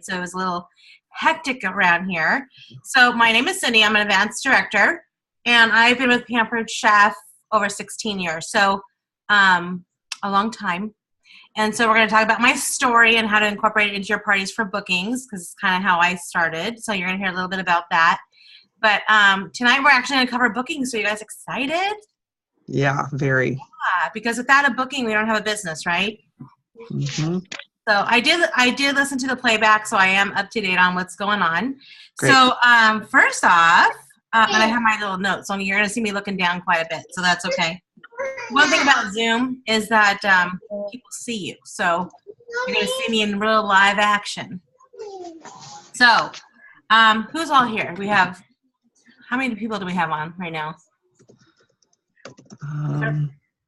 so it was a little hectic around here. So my name is Cindy. I'm an advanced director, and I've been with Pampered Chef over 16 years, so a long time. And so we're going to talk about my story and how to incorporate it into your parties for bookings, because it's kind of how I started. So you're going to hear a little bit about that. But tonight we're actually going to cover bookings. So you guys excited? Yeah, very. Yeah, because without a booking, we don't have a business, right? Mm-hmm. So I did listen to the playback, so I am up to date on what's going on. Great. So first off, and I have my little notes, so you're going to see me looking down quite a bit, so that's okay. One thing about Zoom is that people see you, so you're going to see me in real live action. So who's all here? We have, how many people do we have on right now?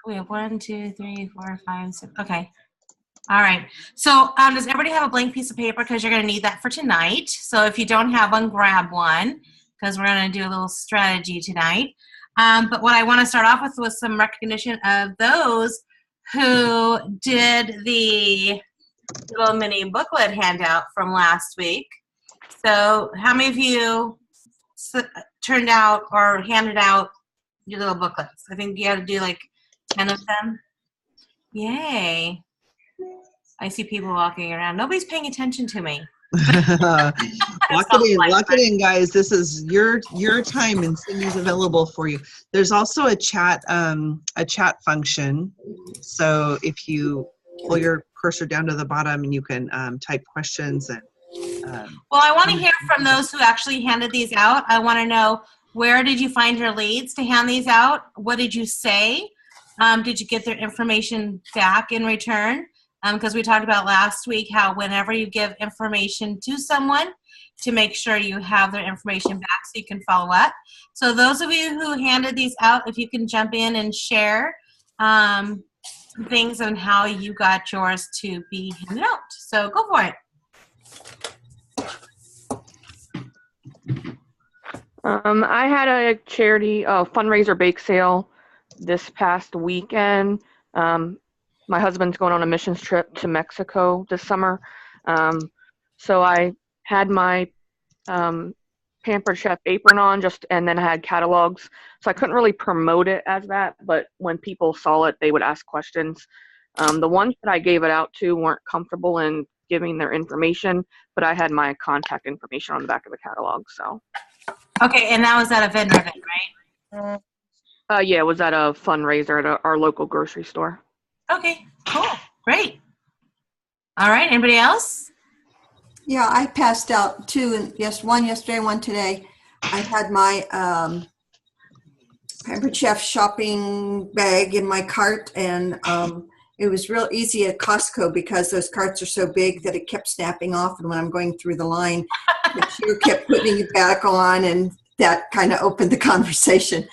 We have 1, 2, 3, 4, 5, 6. Okay. All right. So does everybody have a blank piece of paper? Because you're going to need that for tonight. So if you don't have one, grab one, because we're going to do a little strategy tonight. But what I want to start off with was some recognition of those who did the little mini booklet handout from last week. So how many of you turned out or handed out your little booklets? I think you had to do like 10 of them. Yay. I see people walking around. Nobody's paying attention to me. Lock it in, guys. This is your time, and Cindy's available for you. There's also a chat function. So if you pull your cursor down to the bottom, and you can type questions. And well, I want to hear from those who actually handed these out. I want to know, where did you find your leads to hand these out? What did you say? Did you get their information back in return? Because we talked about last week how whenever you give information to someone, to make sure you have their information back so you can follow up. So those of you who handed these out, if you can jump in and share things on how you got yours to be handed out. So go for it. I had a charity fundraiser bake sale this past weekend. My husband's going on a missions trip to Mexico this summer. So I had my Pampered Chef apron on and then I had catalogs. So I couldn't really promote it as that, but when people saw it, they would ask questions. The ones that I gave it out to weren't comfortable in giving their information, but I had my contact information on the back of the catalog. So. Okay, and that was at a vendor event, right? Yeah, it was at a fundraiser at our local grocery store. Okay, cool, great. All right, anybody else? Yeah, I passed out two, one yesterday, one today. I had my Pampered Chef shopping bag in my cart, and it was real easy at Costco because those carts are so big that it kept snapping off, and when I'm going through the line, the cashier kept putting it back on, and that kind of opened the conversation.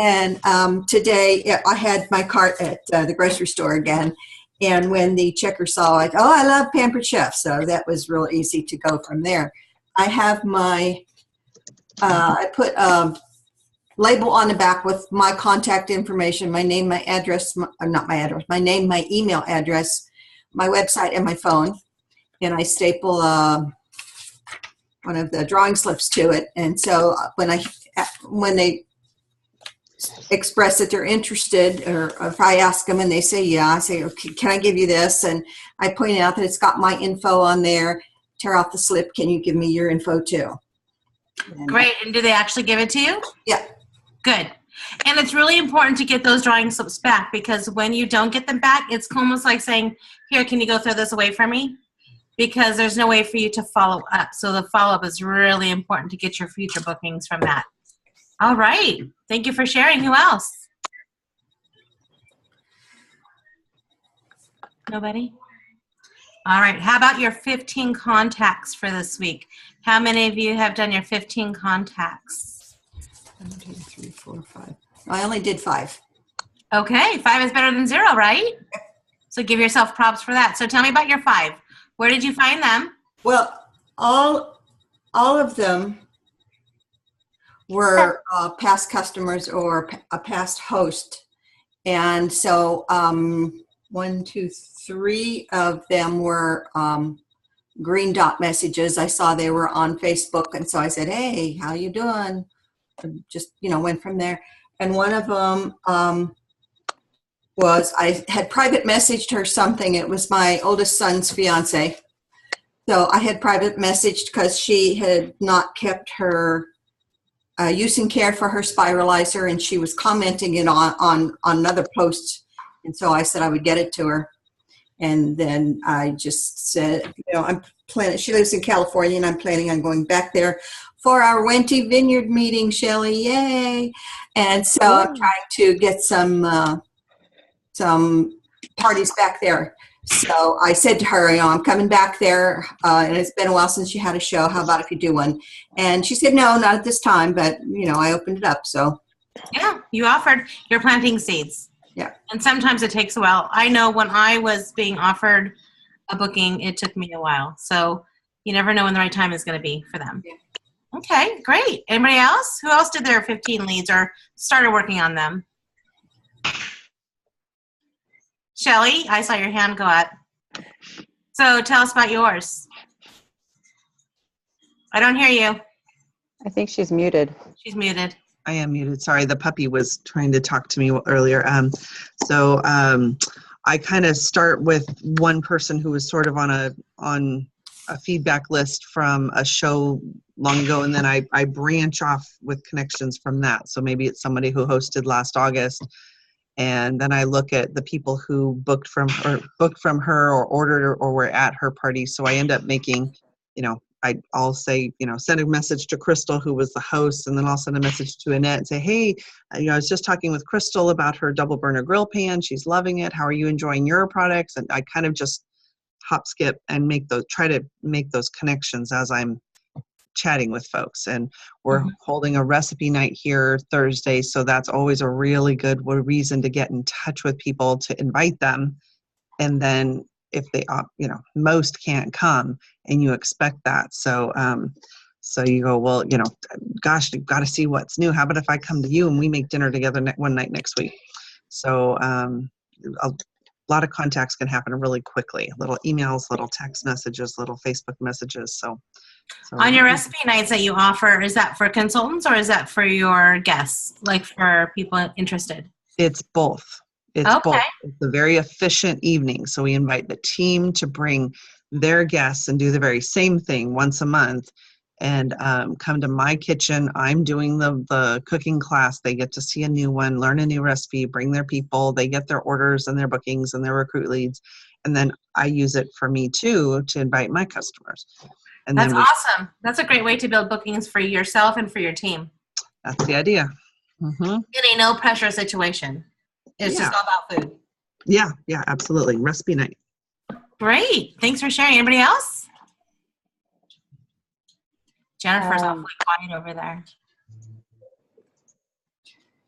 And today I had my cart at the grocery store again. And when the checker saw it, I love Pampered Chef. So that was real easy to go from there. I have my, I put a label on the back with my contact information, my name, my address, my name, my email address, my website, and my phone. And I staple one of the drawing slips to it. And so when they express that they're interested, or if I ask them and they say yeah, I say, okay, can I give you this? And I point out that it's got my info on there. Tear off the slip. Can you give me your info too? And great. And do they actually give it to you? Yeah. Good. And it's really important to get those drawing slips back, because when you don't get them back, it's almost like saying, here, can you go throw this away for me? Because there's no way for you to follow up. So the follow-up is really important to get your future bookings from that. All right. Thank you for sharing. Who else? Nobody? All right. How about your 15 contacts for this week? How many of you have done your 15 contacts? 1, 2, 3, 4, 5. I only did 5. Okay. 5 is better than 0, right? So give yourself props for that. So tell me about your 5. Where did you find them? Well, all of them were past customers or a past host. And so 1, 2, 3 of them were green dot messages. I saw they were on Facebook, and so I said, "Hey, how you doing?" And just went from there. And one of them was I had private messaged her something. It was my oldest son's fiance. So I had private messaged because she had not kept her use and care for her spiralizer, and she was commenting it on another post. And so I said I would get it to her. And then I just said, I'm planning, she lives in California, and I'm planning on going back there for our Wente Vineyard meeting, Shelley, yay. And so I'm trying to get some parties back there. So I said to her, I'm coming back there, and it's been a while since you had a show. How about if you do one? And she said, no, not at this time, but, I opened it up, so. Yeah, you offered. You're planting seeds. Yeah. And sometimes it takes a while. I know when I was being offered a booking, it took me a while. So you never know when the right time is going to be for them. Yeah. Okay, great. Anybody else? Who else did their 15 leads or started working on them? Shelley, I saw your hand go up. So tell us about yours. I don't hear you. I think she's muted. She's muted. I am muted. Sorry, the puppy was trying to talk to me earlier. I kind of start with one person who was sort of on a feedback list from a show long ago, and then I branch off with connections from that. So maybe it's somebody who hosted last August, and then I look at the people who booked from her or ordered or were at her party. So I end up making, I'll say, send a message to Crystal, who was the host, and then I'll send a message to Annette and say, hey, I was just talking with Crystal about her double burner grill pan. She's loving it. How are you enjoying your products? And I kind of just hop, skip, and try to make those connections as I'm chatting with folks. And we're holding a recipe night here Thursday, so that's always a really good reason to get in touch with people, to invite them. And then if they most can't come, and you expect that, so you go, well, gosh, you've got to see what's new. How about if I come to you and we make dinner together one night next week? So a lot of contacts can happen really quickly. Little emails, little text messages, little Facebook messages. So on your recipe nights that you offer, is that for consultants or is that for your guests, like for people interested? It's both. It's okay. both. It's a very efficient evening. So we invite the team to bring their guests and do the very same thing once a month, and come to my kitchen. I'm doing the cooking class. They get to see a new one, learn a new recipe, bring their people. They get their orders and their bookings and their recruit leads. And then I use it for me too, to invite my customers. And that's awesome. That's a great way to build bookings for yourself and for your team. That's the idea. Mm-hmm. In a no pressure situation. It's just all about food. Yeah, absolutely. Recipe night. Great. Thanks for sharing. Anybody else? Jennifer's awfully quiet over there.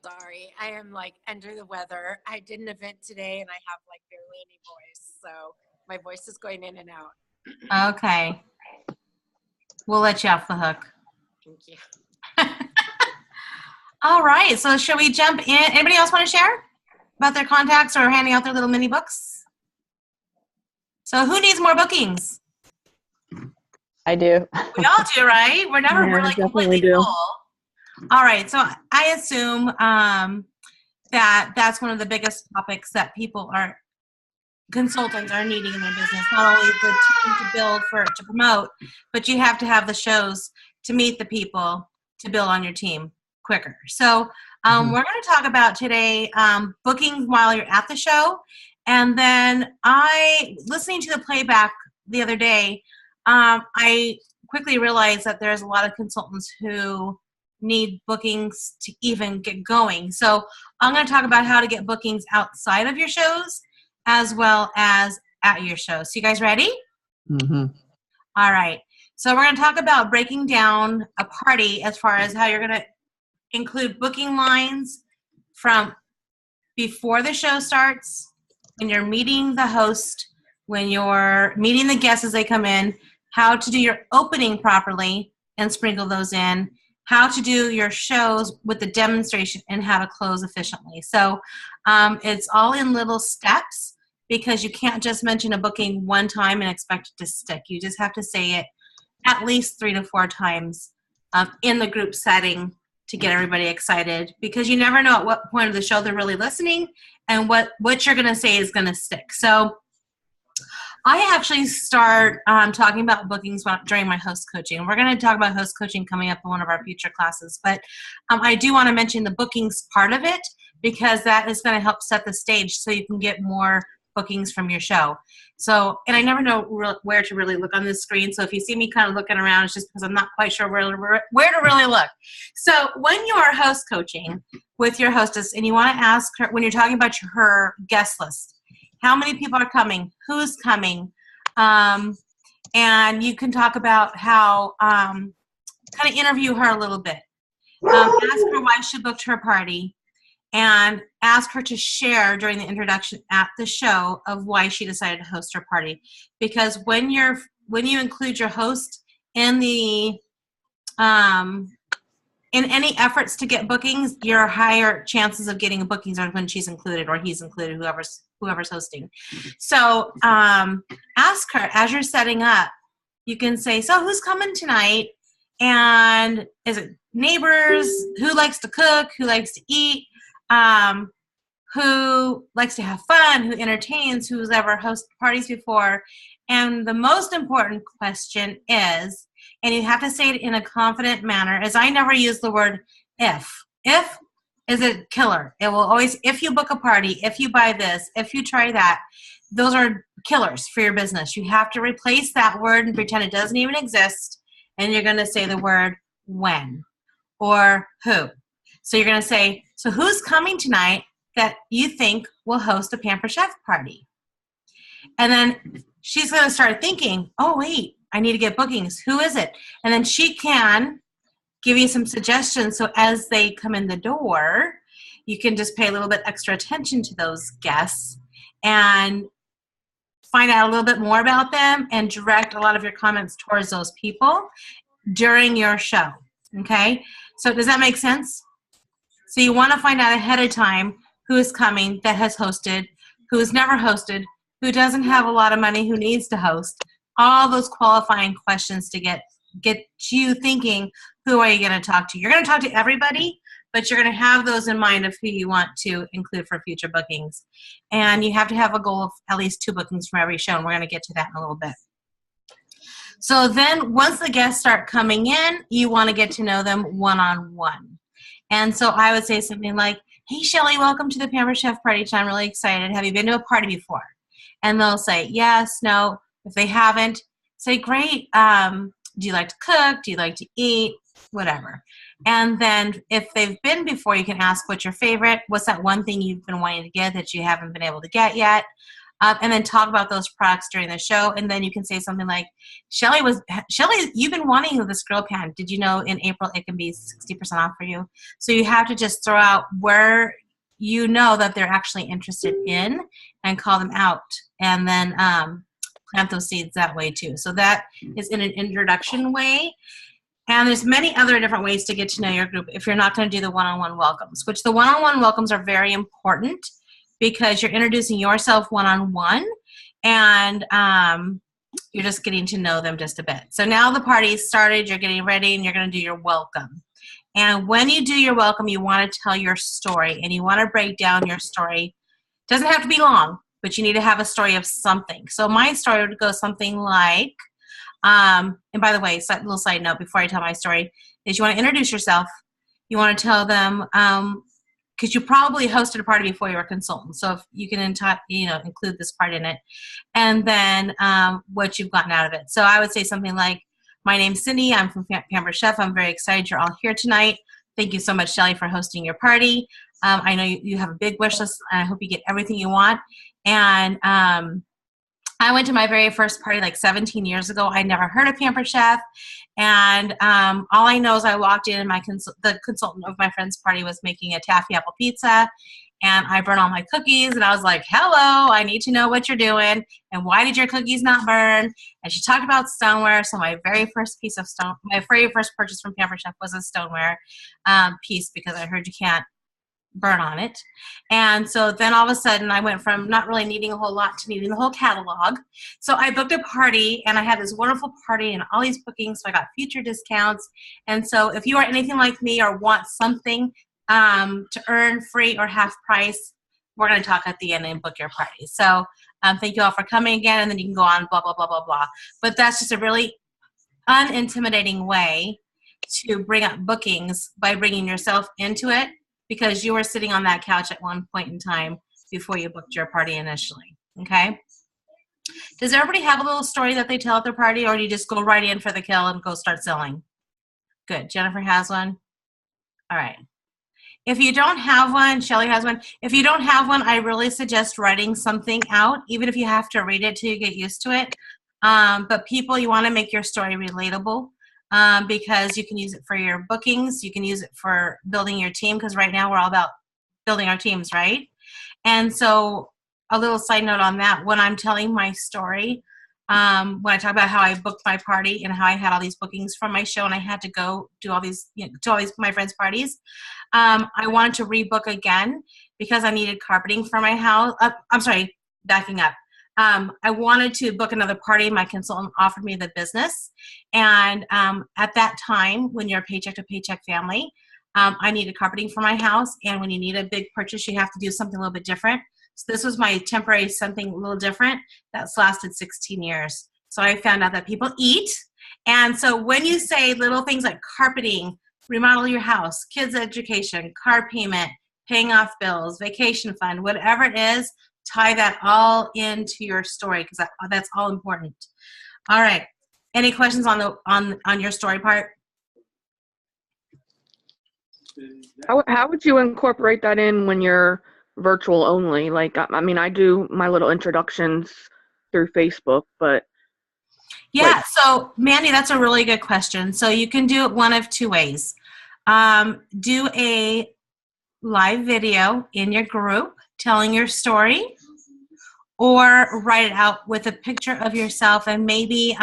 Sorry, I am under the weather. I did an event today and I have barely any voice, so my voice is going in and out. Okay. We'll let you off the hook. Thank you. All right. So shall we jump in? Anybody else want to share about their contacts or handing out their little mini books? So who needs more bookings? I do. We all do, right? We're never really completely full. All right. So I assume that that's one of the biggest topics that consultants are needing in their business. Not only the team to build to promote, but you have to have the shows to meet the people to build on your team quicker. So we're going to talk about today booking while you're at the show. And then listening to the playback the other day, I quickly realized that there's a lot of consultants who need bookings to even get going. So I'm going to talk about how to get bookings outside of your shows as well as at your show. So you guys ready? Mm-hmm. All right. So we're going to talk about breaking down a party as far as how you're going to include booking lines from before the show starts, when you're meeting the host, when you're meeting the guests as they come in, how to do your opening properly and sprinkle those in, how to do your shows with the demonstration, and how to close efficiently. So it's all in little steps because you can't just mention a booking one time and expect it to stick. You just have to say it at least 3 to 4 times in the group setting to get everybody excited, because you never know at what point of the show they're really listening and what you're going to say is going to stick. So I actually start talking about bookings during my host coaching. We're going to talk about host coaching coming up in one of our future classes, but I do want to mention the bookings part of it, because that is going to help set the stage so you can get more bookings from your show. So, and I never know where to really look on this screen. So if you see me kind of looking around, it's just because I'm not quite sure where to really look. So when you are host coaching with your hostess and you want to ask her, when you're talking about her guest list, how many people are coming, who's coming, and you can talk about how, kind of interview her a little bit. Ask her why she booked her party, and ask her to share during the introduction at the show of why she decided to host her party. Because when you include your host in the in any efforts to get bookings, your higher chances of getting bookings are when she's included or he's included, whoever's hosting. So ask her as you're setting up. You can say, so who's coming tonight? And is it neighbors? Who likes to cook? Who likes to eat? Who likes to have fun? Who entertains? Who's ever hosted parties before? And the most important question is, and you have to say it in a confident manner, is I never use the word if. If is a killer. It will always, if you book a party, if you buy this, if you try that, those are killers for your business. You have to replace that word and pretend it doesn't even exist, and you're going to say the word when or who. So you're going to say, so who's coming tonight that you think will host a Pampered Chef party? And then she's going to start thinking, oh, wait, I need to get bookings. Who is it? And then she can give you some suggestions. So as they come in the door, you can just pay a little bit extra attention to those guests and find out a little bit more about them and direct a lot of your comments towards those people during your show. Okay? So does that make sense? So you want to find out ahead of time who is coming that has hosted, who has never hosted, who doesn't have a lot of money, who needs to host. All those qualifying questions to get you thinking, who are you going to talk to? You're going to talk to everybody, but you're going to have those in mind of who you want to include for future bookings. And you have to have a goal of at least 2 bookings from every show, and we're going to get to that in a little bit. So then once the guests start coming in, you want to get to know them one-on-one. And so I would say something like, hey, Shelly, welcome to the Pampered Chef Party. I'm really excited. Have you been to a party before? And they'll say, yes, no. If they haven't, say, great. Do you like to cook? Do you like to eat? Whatever. And then if they've been before, you can ask, what's your favorite? What's that one thing you've been wanting to get that you haven't been able to get yet? And then talk about those products during the show. And then you can say something like, Shelly, you've been wanting this grill pan. Did you know in April it can be 60% off for you? So you have to just throw out where you know that they're actually interested in and call them out. And then plant those seeds that way too. So that is in an introduction way. And there's many other different ways to get to know your group if you're not going to do the one-on-one welcomes, which the one-on-one welcomes are very important because you're introducing yourself one-on-one and you're just getting to know them just a bit. So now the party's started, you're getting ready, and you're going to do your welcome. And when you do your welcome, you want to tell your story, and you want to break down your story. It doesn't have to be long, but you need to have a story of something. So my story would go something like, and by the way, little side note before I tell my story, is you want to introduce yourself. You want to tell them, because you probably hosted a party before you were a consultant. So if you can include this part in it. And then what you've gotten out of it. So I would say something like, my name's Cindy. I'm from Pampered Chef. I'm very excited you're all here tonight. Thank you so much, Shelly, for hosting your party. I know you have a big wish list, and I hope you get everything you want. And I went to my very first party like 17 years ago. I never heard of Pampered Chef. And all I know is I walked in and the consultant of my friend's party was making a taffy apple pizza. And I burned all my cookies. And I was like, hello, I need to know what you're doing. And why did your cookies not burn? And she talked about stoneware. So my very first purchase from Pampered Chef was a stoneware piece because I heard you can't burn on it. And so then all of a sudden I went from not really needing a whole lot to needing the whole catalog. So I booked a party, and I had this wonderful party and all these bookings. So I got future discounts. And so if you are anything like me or want something to earn free or half price, we're going to talk at the end and book your party. So thank you all for coming again, and then you can go on blah, blah, blah, blah, blah. But that's just a really unintimidating way to bring up bookings by bringing yourself into it, because you were sitting on that couch at one point in time before you booked your party initially, okay? Does everybody have a little story that they tell at their party, or do you just go right in for the kill and go start selling? Good. Jennifer has one. All right. If you don't have one, Shelly has one. If you don't have one, I really suggest writing something out, even if you have to read it till you get used to it. But people, you want to make your story relatable. Because you can use it for your bookings, you can use it for building your team, because right now we're all about building our teams, right? And so a little side note on that, when I'm telling my story, when I talk about how I booked my party and how I had all these bookings from my show and I had to go do all these, to all these my friends' parties, I wanted to rebook again because I needed carpeting for my house. I'm sorry, backing up. I wanted to book another party. My consultant offered me the business. And at that time, when you're a paycheck to paycheck family, I needed carpeting for my house. And when you need a big purchase, you have to do something a little bit different. So this was my temporary something a little different that's lasted 16 years. So I found out that people eat. And so when you say little things like carpeting, remodel your house, kids' education, car payment, paying off bills, vacation fund, whatever it is, tie that all into your story, because that's all important. All right. Any questions on your story part? How would you incorporate that in when you're virtual only? Like, I mean, I do my little introductions through Facebook, but Yeah, so Mandy, that's a really good question. So you can do it one of two ways. Do a live video in your group telling your story, or write it out with a picture of yourself and maybe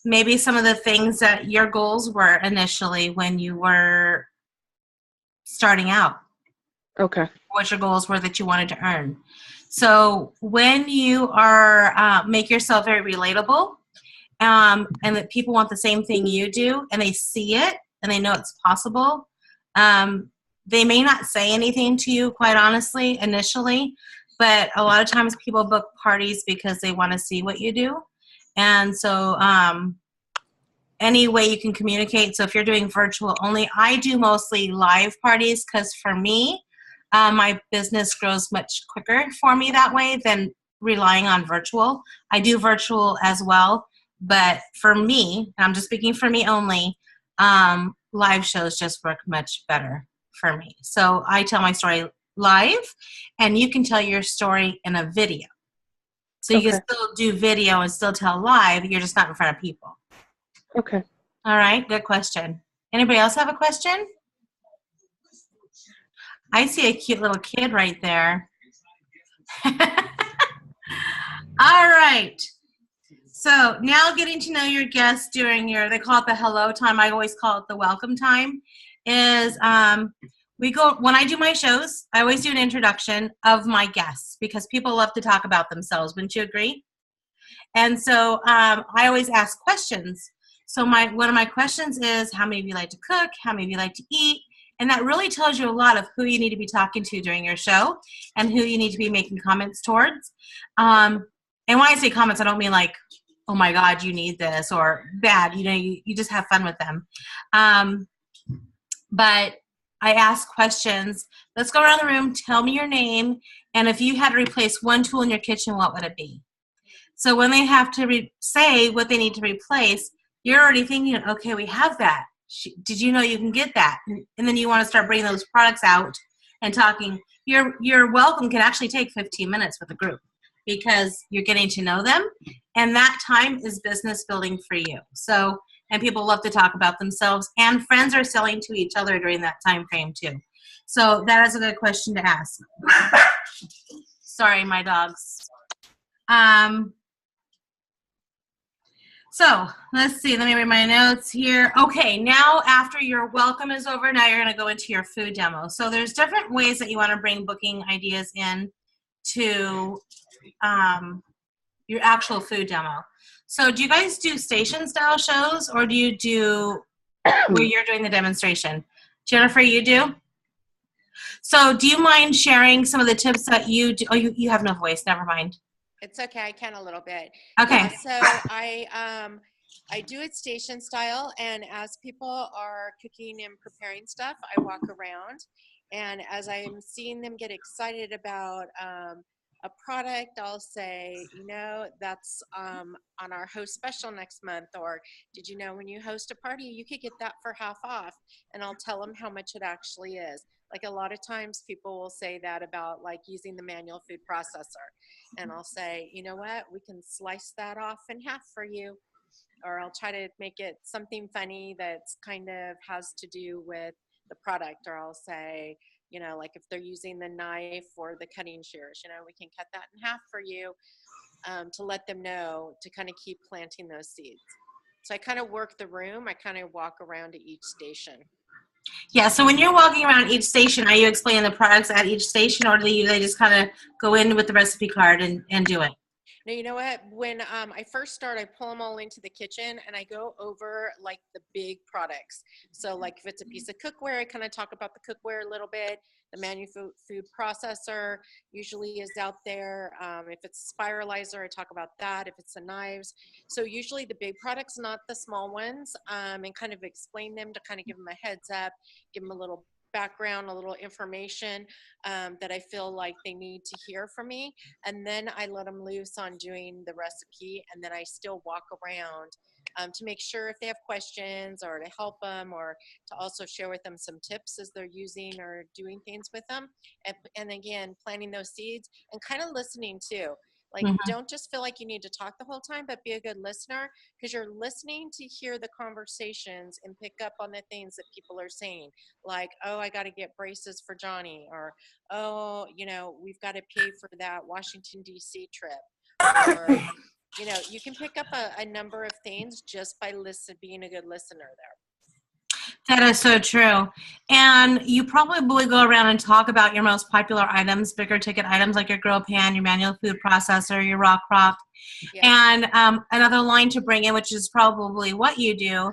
maybe some of the things that your goals were initially when you were starting out. okay. What your goals were that you wanted to earn. So when you are make yourself very relatable, and that people want the same thing you do, and they see it and they know it's possible, they may not say anything to you, quite honestly, initially, but a lot of times people book parties because they want to see what you do. And so any way you can communicate. So if you're doing virtual only, I do mostly live parties, because for me, my business grows much quicker for me that way than relying on virtual. I do virtual as well, but for me, and I'm just speaking for me only, live shows just work much better for me. So I tell my story live, and you can tell your story in a video. So you can still do video and still tell live, you're just not in front of people. Okay. All right, good question. Anybody else have a question? I see a cute little kid right there. All right. So now getting to know your guests during they call it the hello time, I always call it the welcome time, is when I do my shows, I always do an introduction of my guests, because people love to talk about themselves. Wouldn't you agree? And so I always ask questions. So one of my questions is, how many of you like to cook? How many of you like to eat? And that really tells you a lot of who you need to be talking to during your show and who you need to be making comments towards. And when I say comments, I don't mean like, oh my God, you need this, or bad. You just have fun with them. But I ask questions. Let's go around the room. Tell me your name. And if you had to replace one tool in your kitchen, what would it be? So when they have to say what they need to replace, you're already thinking, okay, we have that. Did you know you can get that? And then you want to start bringing those products out and talking. Your welcome can actually take 15 minutes with a group, because you're getting to know them, and that time is business building for you. So, and people love to talk about themselves, and friends are selling to each other during that time frame too. So that is a good question to ask. Sorry, my dogs. So let's see, let me read my notes here. Okay, now after your welcome is over, now you're gonna go into your food demo. So there's different ways that you wanna bring booking ideas in to your actual food demo. So do you guys do station style shows, or do you do where you're doing the demonstration? Jennifer, you do? So do you mind sharing some of the tips that you do? Oh, you have no voice, never mind. It's okay. I can a little bit. Okay. Yeah, so I do it station style, and as people are cooking and preparing stuff, I walk around, and as I'm seeing them get excited about a product, I'll say, you know, that's on our host special next month, or did you know when you host a party, you could get that for half off, and I'll tell them how much it actually is. Like a lot of times people will say that about like using the manual food processor. And I'll say, you know what, we can slice that off in half for you. Or I'll try to make it something funny that's kind of has to do with the product. Or I'll say, you know, like if they're using the knife or the cutting shears, you know, we can cut that in half for you, to let them know, to kind of keep planting those seeds. So I kind of work the room. I kind of walk around to each station. Yeah, so when you're walking around each station, are you explaining the products at each station, or do they just kind of go in with the recipe card and do it? No, you know what? When I first start, I pull them all into the kitchen and I go over like the big products. So like if it's a piece of cookware, I kind of talk about the cookware a little bit. The manual food processor usually is out there. If it's a spiralizer, I talk about that. If it's the knives. So usually the big products, not the small ones, and kind of explain them to kind of give them a heads up, give them a little background, a little information that I feel like they need to hear from me. And then I let them loose on doing the recipe. And then I still walk around to make sure if they have questions, or to help them, or to also share with them some tips as they're using or doing things with them. And again, planting those seeds and kind of listening too. Like, don't just feel like you need to talk the whole time, but be a good listener, because you're listening to hear the conversations and pick up on the things that people are saying. Like, oh, I got to get braces for Johnny, or, oh, you know, we've got to pay for that Washington, D.C. trip. Or, you know, you can pick up a number of things just by being a good listener there. That is so true. And you probably go around and talk about your most popular items, bigger ticket items like your grill pan, your manual food processor, your rock croft. Yeah. And another line to bring in, which is probably what you do,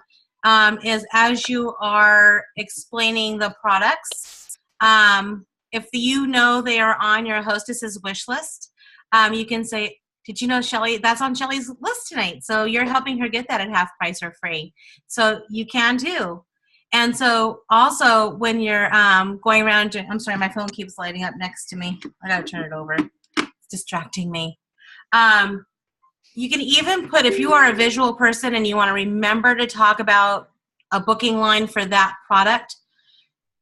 is as you are explaining the products, if you know they are on your hostess's wish list, you can say, did you know Shelly, that's on Shelly's list tonight. So you're helping her get that at half price or free. So you can too. And so also when you're going around, I'm sorry, my phone keeps lighting up next to me. I gotta turn it over. It's distracting me. You can even put, if you are a visual person and you want to remember to talk about a booking line for that product,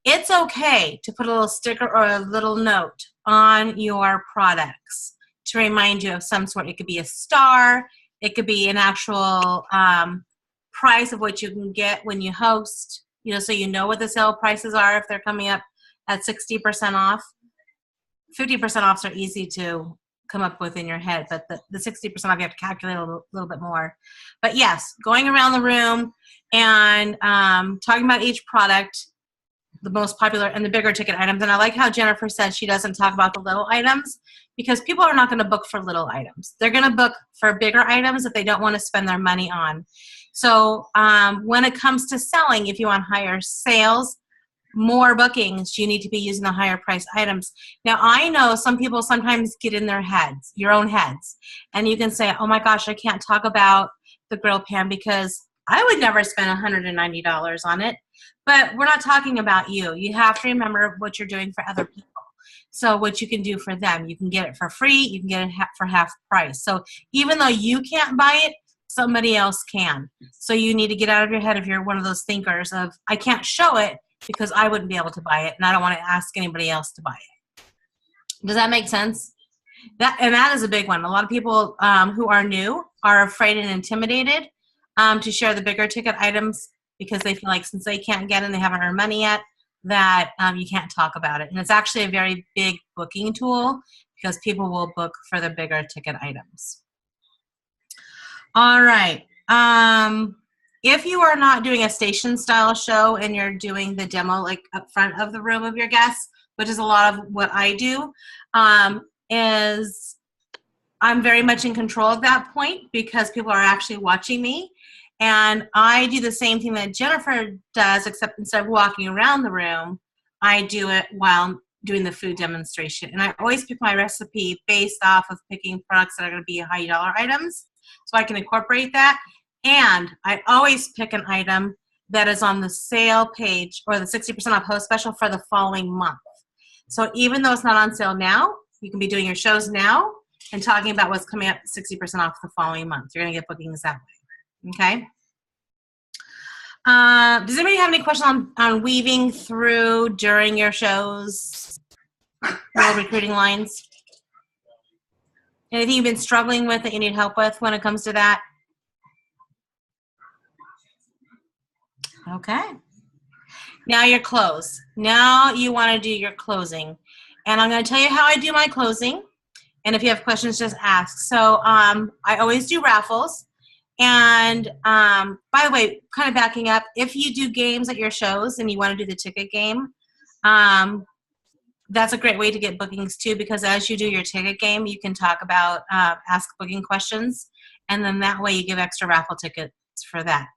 it's okay to put a little sticker or a little note on your products to remind you of some sort. It could be a star. It could be an actual price of what you can get when you host, you know, so you know what the sale prices are if they're coming up at 60% off. 50% offs are easy to come up with in your head, but the 60% off, you have to calculate a little bit more. But yes, going around the room and talking about each product, the most popular and the bigger ticket items. And I like how Jennifer said she doesn't talk about the little items, because people are not going to book for little items. They're going to book for bigger items that they don't want to spend their money on. So when it comes to selling, if you want higher sales, more bookings, you need to be using the higher price items. Now, I know some people sometimes get in their heads, your own heads, and you can say, oh my gosh, I can't talk about the grill pan because I would never spend $190 on it. But we're not talking about you. You have to remember what you're doing for other people. So what you can do for them, you can get it for free, you can get it for half price. So even though you can't buy it, somebody else can. So you need to get out of your head if you're one of those thinkers of, I can't show it because I wouldn't be able to buy it, and I don't want to ask anybody else to buy it. Does that make sense? That is a big one. A lot of people who are new are afraid and intimidated to share the bigger ticket items because they feel like since they can't get in, they haven't earned money yet, that you can't talk about it. And it's actually a very big booking tool because people will book for the bigger ticket items. All right. If you are not doing a station style show and you're doing the demo like up front of the room of your guests, which is a lot of what I do, is I'm very much in control at that point because people are actually watching me. And I do the same thing that Jennifer does, except instead of walking around the room, I do it while doing the food demonstration. And I always pick my recipe based off of picking products that are going to be high dollar items, so I can incorporate that. And I always pick an item that is on the sale page or the 60% off host special for the following month. So even though it's not on sale now, you can be doing your shows now and talking about what's coming up 60% off the following month. You're going to get bookings that way. Okay? Does anybody have any questions on weaving through during your shows, your recruiting lines? Anything you've been struggling with that you need help with when it comes to that? Okay. Now your close. Now you want to do your closing. And I'm going to tell you how I do my closing. And if you have questions, just ask. So I always do raffles. And by the way, kind of backing up, if you do games at your shows and you want to do the ticket game, that's a great way to get bookings too, because as you do your ticket game, you can talk about ask booking questions. And then that way you give extra raffle tickets for that.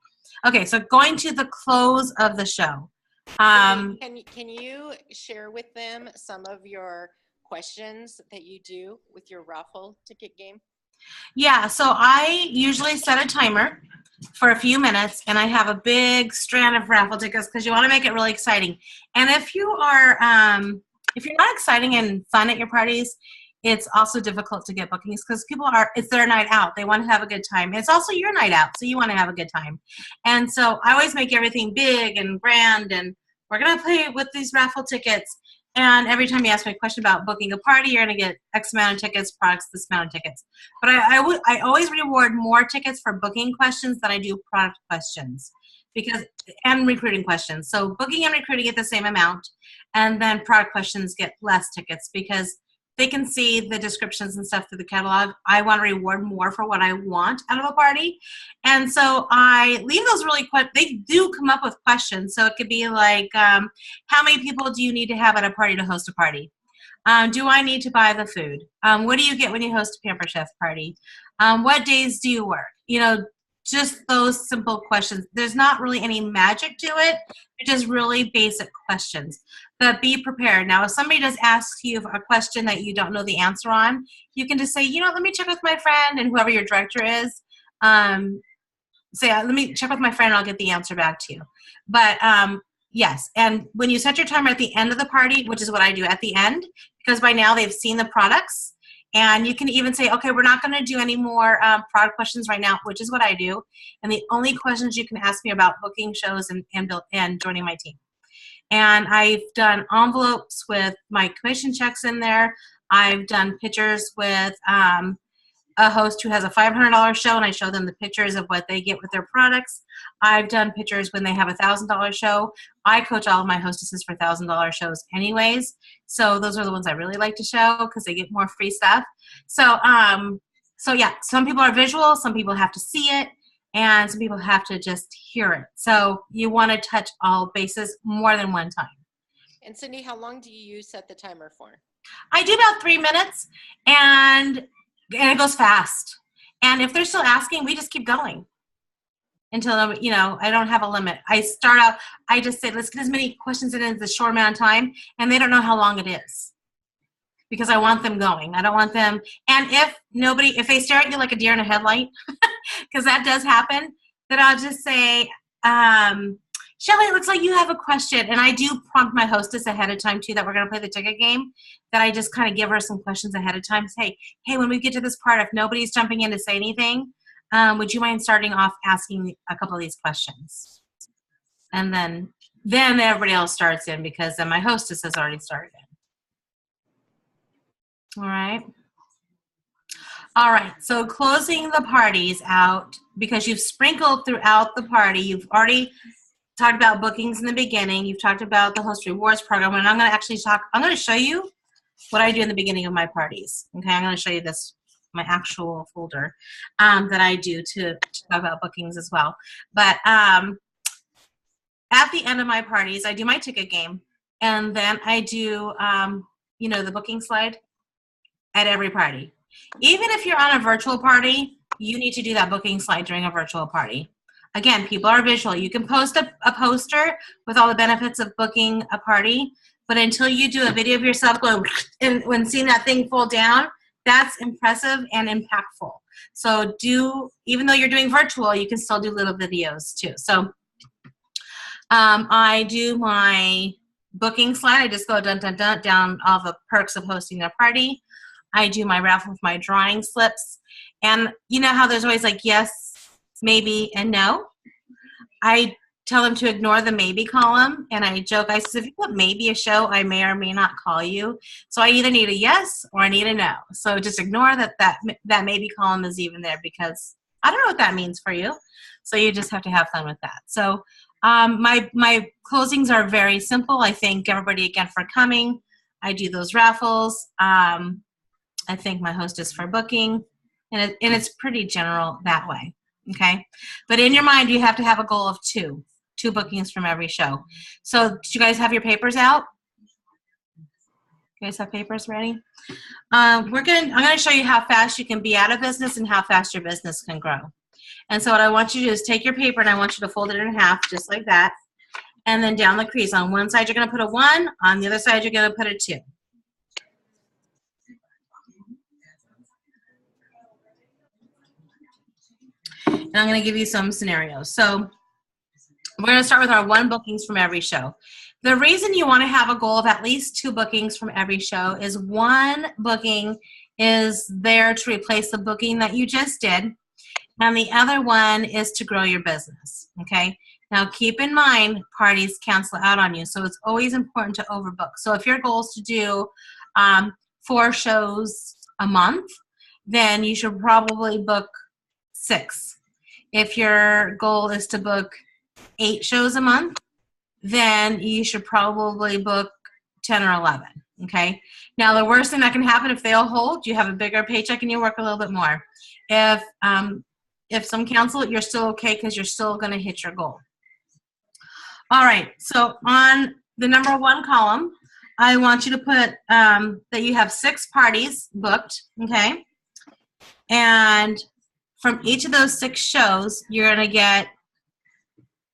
Okay, so going to the close of the show. Can you share with them some of your questions that you do with your raffle ticket game? Yeah, so I usually set a timer for a few minutes, and I have a big strand of raffle tickets because you want to make it really exciting. And if you are, if you're not exciting and fun at your parties, it's also difficult to get bookings because people it's their night out. They want to have a good time. It's also your night out, so you want to have a good time. And so I always make everything big and grand, and we're going to play with these raffle tickets. And every time you ask me a question about booking a party, you're going to get X amount of tickets, products, this amount of tickets. But I always reward more tickets for booking questions than I do product questions and recruiting questions. So booking and recruiting get the same amount, and then product questions get less tickets because they can see the descriptions and stuff through the catalog. I want to reward more for what I want out of a party. And so I leave those really quick. They do come up with questions. So it could be like, how many people do you need to have at a party to host a party? Do I need to buy the food? What do you get when you host a Pamper Chef party? What days do you work? You know, just those simple questions. There's not really any magic to it. They're just really basic questions. But be prepared. Now, if somebody does ask you a question that you don't know the answer on, you can just say, you know, let me check with my friend, and whoever your director is, say, let me check with my friend and I'll get the answer back to you. But yes, and when you set your timer at the end of the party, which is what I do at the end, because by now they've seen the products, and you can even say, okay, we're not going to do any more product questions right now, which is what I do. And the only questions you can ask me about booking shows and joining my team. And I've done envelopes with my commission checks in there. I've done pictures with a host who has a $500 show, and I show them the pictures of what they get with their products. I've done pictures when they have a $1,000 show. I coach all of my hostesses for $1,000 shows anyways. So those are the ones I really like to show because they get more free stuff. So, so yeah, some people are visual, some people have to see it, and some people have to just hear it. So you want to touch all bases more than one time. And Cindy, how long do you set the timer for? I do about 3 minutes, and it goes fast. And if they're still asking, we just keep going until, you know, I don't have a limit. I start out, I just say, let's get as many questions in as a short amount of time, and they don't know how long it is because I want them going. I don't want them, and if they stare at you like a deer in a headlight, because that does happen, then I'll just say, Shelly, it looks like you have a question. And I do prompt my hostess ahead of time, too, that we're going to play the ticket game, that I just kind of give her some questions ahead of time. Say, hey, when we get to this part, if nobody's jumping in to say anything, would you mind starting off asking a couple of these questions? And then everybody else starts in because then my hostess has already started in. All right. All right, so closing the parties out, because you've sprinkled throughout the party. You've already talked about bookings in the beginning. You've talked about the host rewards program, and I'm going to show you what I do in the beginning of my parties. Okay, I'm going to show you this my actual folder that I do to talk about bookings as well. But at the end of my parties, I do my ticket game, and then I do, the booking slide at every party. Even if you're on a virtual party, you need to do that booking slide during a virtual party. Again, people are visual. You can post a poster with all the benefits of booking a party, but until you do a video of yourself going and when seeing that thing fall down, that's impressive and impactful. So even though you're doing virtual, you can still do little videos too. So I do my booking slide. I just go dun, dun, dun, down all the perks of hosting a party. I do my raffle with my drawing slips. And you know how there's always like yes, maybe, and no? I tell them to ignore the maybe column, and I joke, I say, if you put maybe a show, I may or may not call you. So I either need a yes or I need a no. So just ignore that maybe column is even there, because I don't know what that means for you. So you just have to have fun with that. So my closings are very simple. I thank everybody again for coming. I do those raffles. I thank my hostess for booking, and it's pretty general that way. Okay, but in your mind, you have to have a goal of two bookings from every show. So do you guys have your papers out? You guys have papers ready? I'm going to show you how fast you can be out of business and how fast your business can grow. And so what I want you to do is take your paper, and I want you to fold it in half just like that, and then down the crease. On one side, you're going to put a 1. On the other side, you're going to put a 2. And I'm going to give you some scenarios. So we're going to start with our 1 bookings from every show. The reason you want to have a goal of at least 2 bookings from every show is 1 booking is there to replace the booking that you just did, and the other one is to grow your business. Okay? Now keep in mind, parties cancel out on you, so it's always important to overbook. So if your goal is to do 4 shows a month, then you should probably book 6. If your goal is to book 8 shows a month, then you should probably book 10 or 11, okay? Now, the worst thing that can happen if they all hold, you have a bigger paycheck and you work a little bit more. If some cancel, you're still okay because you're still going to hit your goal. All right, so on the number 1 column, I want you to put that you have 6 parties booked, okay? And from each of those 6 shows, you're going to get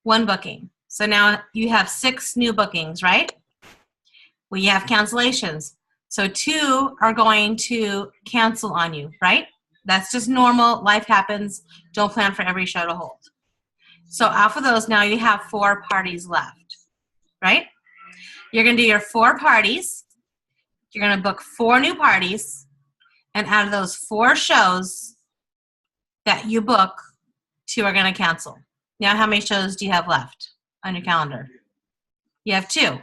1 booking. So now you have 6 new bookings, right? Well, you have cancellations. So 2 are going to cancel on you, right? That's just normal. Life happens. Don't plan for every show to hold. So off of those, now you have 4 parties left, right? You're going to do your 4 parties. You're going to book 4 new parties. And out of those 4 shows that you book, 2 are going to cancel. Now, how many shows do you have left on your calendar? You have 2.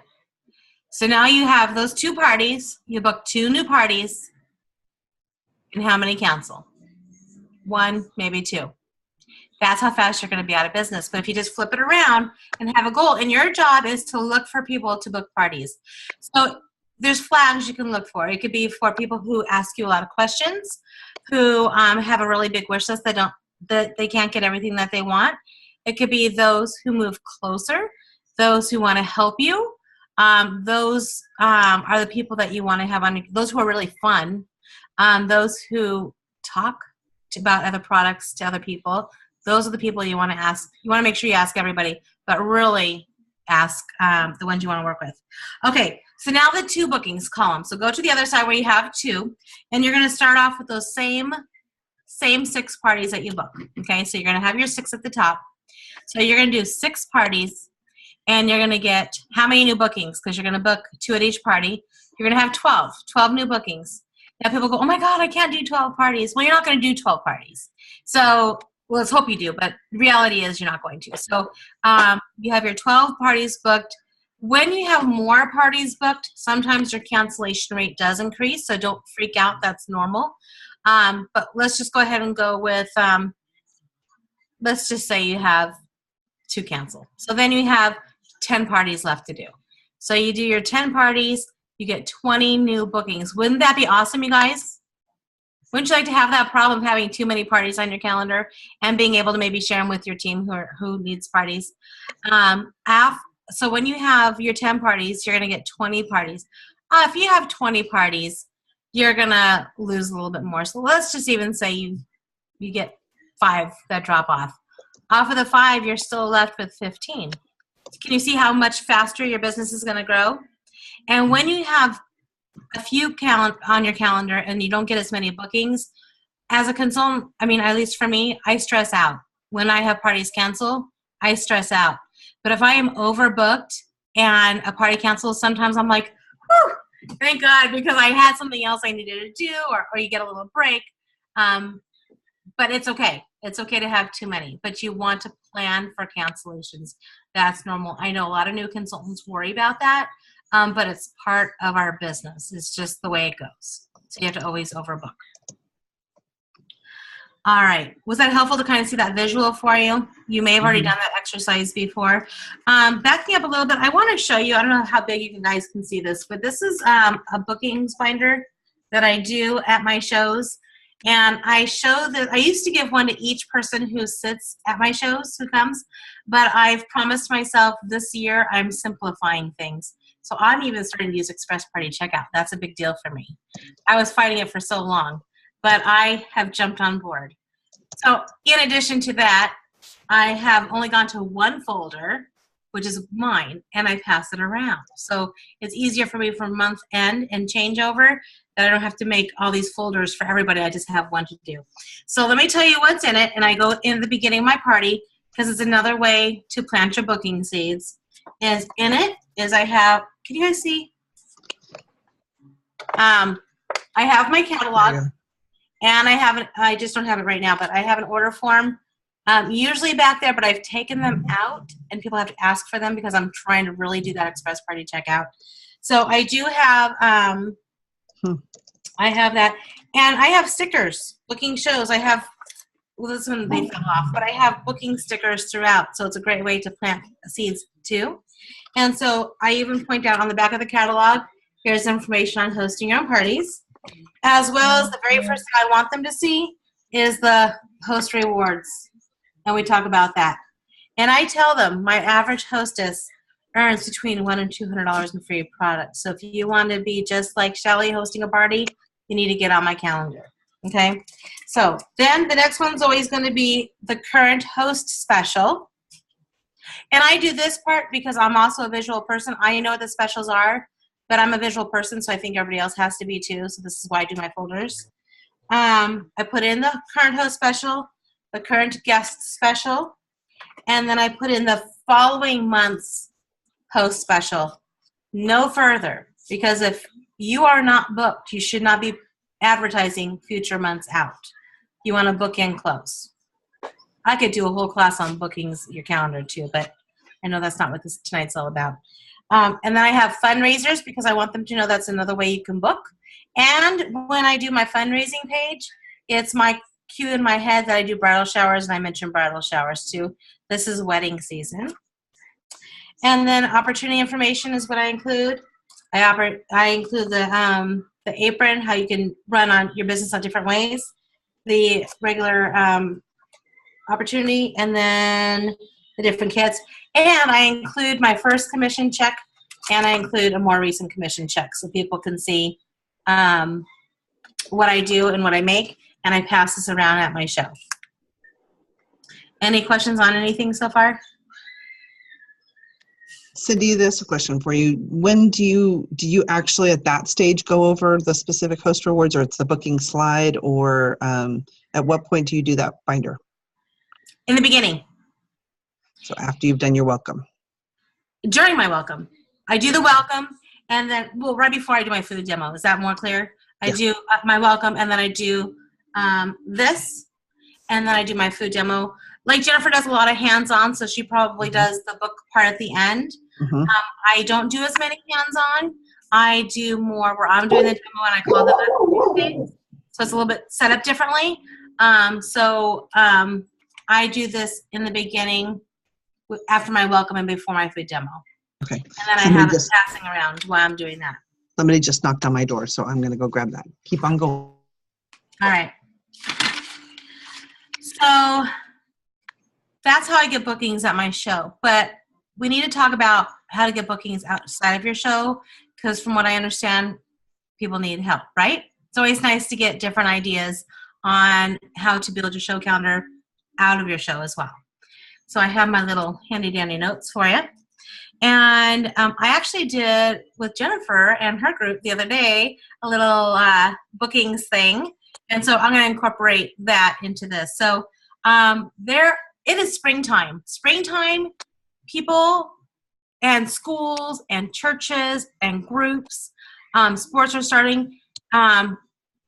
So now you have those 2 parties. You book 2 new parties. And how many cancel? 1, maybe 2. That's how fast you're going to be out of business. But if you just flip it around and have a goal, and your job is to look for people to book parties. So there's flags you can look for. It could be for people who ask you a lot of questions, who have a really big wish list that they can't get everything that they want. It could be those who move closer, those who want to help you. Those are the people that you want to have on. Those who are really fun. Those who talk about other products to other people. Those are the people you want to ask. You want to make sure you ask everybody, but really ask the ones you want to work with. Okay, so now the 2 bookings column. So go to the other side where you have 2, and you're going to start off with those same 6 parties that you book. Okay, so you're going to have your 6 at the top. So you're going to do 6 parties, and you're going to get how many new bookings? Because you're going to book 2 at each party. You're going to have 12 new bookings. Now people go, oh my God, I can't do 12 parties. Well, you're not going to do 12 parties. So well, let's hope you do, but the reality is you're not going to. So you have your 12 parties booked. When you have more parties booked, sometimes your cancellation rate does increase, so don't freak out. That's normal. But let's just go ahead and go with, let's just say you have 2 cancel. So then you have 10 parties left to do. So you do your 10 parties, you get 20 new bookings. Wouldn't that be awesome, you guys? Wouldn't you like to have that problem of having too many parties on your calendar and being able to maybe share them with your team who needs parties? So when you have your 10 parties, you're going to get 20 parties. If you have 20 parties, you're going to lose a little bit more. So let's just even say you get 5 that drop off. Off of the 5, you're still left with 15. Can you see how much faster your business is going to grow? And when you have a few count on your calendar and you don't get as many bookings, as a consultant, I mean, at least for me, I stress out. When I have parties cancel, I stress out. But if I am overbooked and a party cancels, sometimes I'm like, whew, thank God, because I had something else I needed to do, or you get a little break. But it's okay. It's okay to have too many, but you want to plan for cancellations. That's normal. I know a lot of new consultants worry about that, but it's part of our business. It's just the way it goes. So you have to always overbook. All right. Was that helpful to kind of see that visual for you? You may have already done that exercise before. Backing up a little bit, I want to show you, I don't know how big you guys can see this, but this is a bookings binder that I do at my shows. And I show that I used to give one to each person who sits at my shows, who comes, but I've promised myself this year I'm simplifying things. So I'm even starting to use Express Party Checkout. That's a big deal for me. I was fighting it for so long, but I have jumped on board. So in addition to that, I have only gone to one folder, which is mine, and I pass it around. So it's easier for me for month end and changeover that I don't have to make all these folders for everybody. I just have one to do. So let me tell you what's in it, and I go in the beginning of my party because it's another way to plant your booking seeds. Is in it is I have, can you guys see? I have my catalog, and I just don't have it right now, but I have an order form. Usually back there, but I've taken them out and people have to ask for them because I'm trying to really do that Express Party Checkout. So I do have, I have that, and I have stickers, booking shows. I have, well, this one they fell off, but I have booking stickers throughout. So it's a great way to plant seeds too. And so I even point out on the back of the catalog, here's information on hosting your own parties, as well as the very first thing I want them to see is the host rewards. And we talk about that. And I tell them my average hostess earns between $100 and $200 in free products. So if you want to be just like Shelly hosting a party, you need to get on my calendar. Okay? So then the next one's always going to be the current host special. And I do this part because I'm also a visual person. I know what the specials are, but I'm a visual person, so I think everybody else has to be too. So this is why I do my folders. I put in the current host special, the current guest special, and then I put in the following month's host special. No further, because if you are not booked, you should not be advertising future months out. You want to book in close. I could do a whole class on bookings, your calendar too, but I know that's not what this tonight's all about. And then I have fundraisers because I want them to know that's another way you can book. And when I do my fundraising page, it's my cue in my head that I do bridal showers, and I mentioned bridal showers too. This is wedding season. And then opportunity information is what I include. I include the apron, how you can run on your business on different ways, the regular opportunity, and then the different kits. And I include my first commission check, and I include a more recent commission check so people can see what I do and what I make, and I pass this around at my show. Any questions on anything so far? Cindy, this is a question for you. When do you actually at that stage go over the specific host rewards, or it's the booking slide, or at what point do you do that binder? In the beginning. So after you've done your welcome. During my welcome. I do the welcome, and then, well, right before I do my food demo. Is that more clear? I do my welcome, and then I do this, and then I do my food demo. Like Jennifer does a lot of hands-on, so she probably does the book part at the end. I don't do as many hands-on. I do more where I'm doing the demo, and I call them so it's a little bit set up differently. I do this in the beginning, after my welcome and before my food demo. Okay. And then I have it passing around while I'm doing that. Somebody just knocked on my door, so I'm going to go grab that. Keep on going. All right. So that's how I get bookings at my show. But we need to talk about how to get bookings outside of your show, because from what I understand, people need help, right? It's always nice to get different ideas on how to build your show calendar out of your show as well. So I have my little handy dandy notes for you. And I actually did with Jennifer and her group the other day a little bookings thing. And so I'm going to incorporate that into this. So it is springtime. Springtime, people and schools and churches and groups, sports are starting.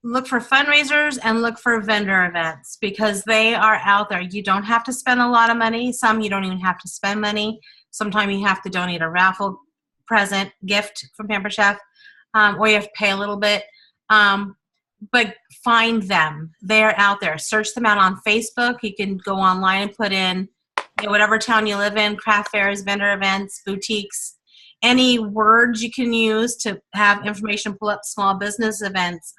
Look for fundraisers and look for vendor events because they are out there. You don't have to spend a lot of money. Some you don't even have to spend money. Sometimes you have to donate a raffle present gift from Pampered Chef, or you have to pay a little bit. But find them. They're out there. Search them out on Facebook. You can go online and put in whatever town you live in, craft fairs, vendor events, boutiques, any words you can use to have information pull up small business events.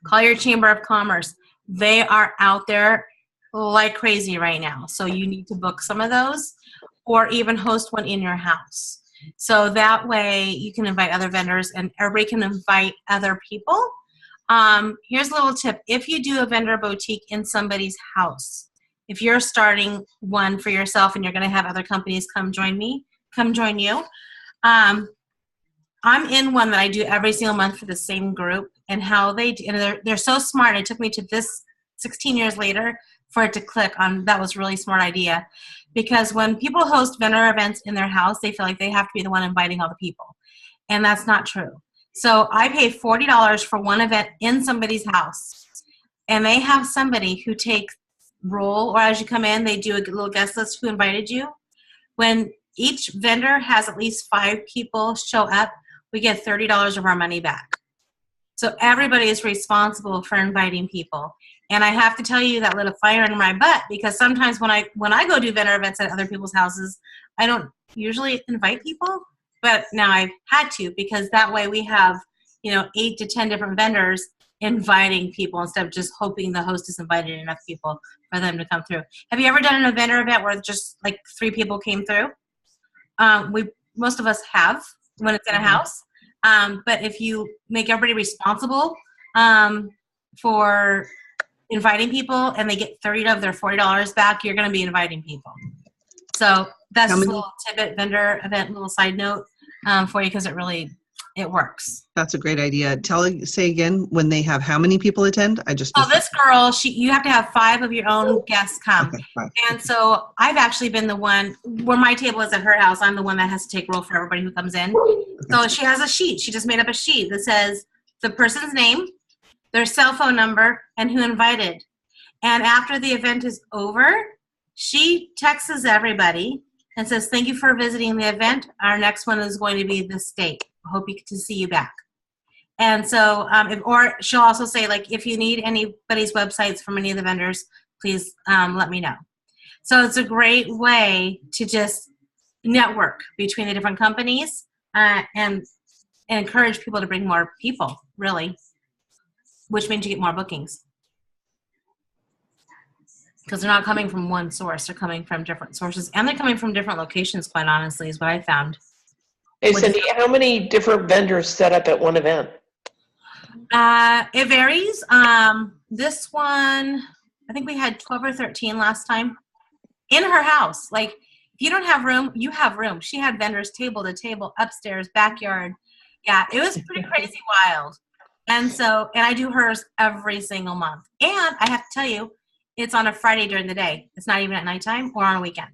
Call your Chamber of Commerce. They are out there like crazy right now. So you need to book some of those or even host one in your house. So that way you can invite other vendors and everybody can invite other people. Here's a little tip. If you do a vendor boutique in somebody's house, if you're starting one for yourself and you're going to have other companies come join you. I'm in one that I do every single month for the same group, and how they're so smart. It took me to this 16 years later for it to click on. That was a really smart idea, because when people host vendor events in their house, they feel like they have to be the one inviting all the people, and that's not true. So I pay $40 for one event in somebody's house, and they have somebody who takes roll, or as you come in, they do a little guest list who invited you. When each vendor has at least 5 people show up, we get $30 of our money back. So everybody is responsible for inviting people. And I have to tell you, that lit a fire in my butt, because sometimes when I go do vendor events at other people's houses, I don't usually invite people, but now I've had to, because that way we have 8 to 10 different vendors inviting people instead of just hoping the host has invited enough people for them to come through. Have you ever done a vendor event where just like 3 people came through? Most of us have when it's in a house. But if you make everybody responsible for inviting people and they get $30 of their $40 back, you're going to be inviting people. So that's just a little tidbit vendor event, little side note for you, because it works. That's a great idea. Say again, when they have how many people attend? This girl, you have to have 5 of your own guests come. Okay, right. And so I've actually been the one where my table is at her house. I'm the one that has to take roll for everybody who comes in. Okay. So she has a sheet. She just made up a sheet that says the person's name, their cell phone number, and who invited. And after the event is over, she texts everybody and says, "Thank you for visiting the event. Our next one is going to be this date. Hope you get to see you back." And so, or she'll also say, like, if you need anybody's websites from any of the vendors, please let me know. So it's a great way to just network between the different companies and encourage people to bring more people, really, which means you get more bookings. Because they're not coming from one source. They're coming from different sources. And they're coming from different locations, quite honestly, is what I found. Hey, Cindy, how many different vendors set up at one event? It varies. This one, I think we had 12 or 13 last time in her house. Like, if you don't have room, you have room. She had vendors table to table, upstairs, backyard. Yeah, it was pretty crazy wild. And I do hers every single month. And I have to tell you, it's on a Friday during the day. It's not even at nighttime or on a weekend,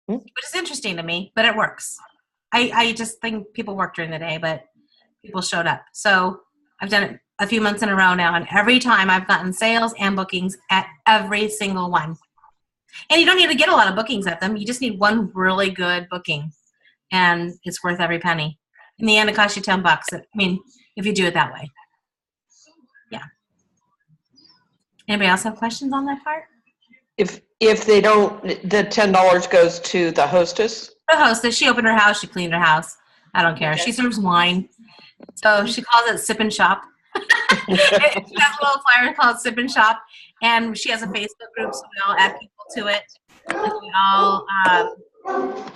which is interesting to me, but it works. I just think people work during the day, but people showed up. So I've done it a few months in a row now, and every time I've gotten sales and bookings at every single one. And you don't need to get a lot of bookings at them. You just need one really good booking, and it's worth every penny. In the end, it costs you $10. I mean, if you do it that way. Yeah. Anybody else have questions on that part? If they don't, the $10 goes to the hostess? The hostess, she opened her house, she cleaned her house. I don't care. Okay. She serves wine. So she calls it Sip and Shop. She has a little flyer called Sip and Shop, and she has a Facebook group, so we all add people to it. And we all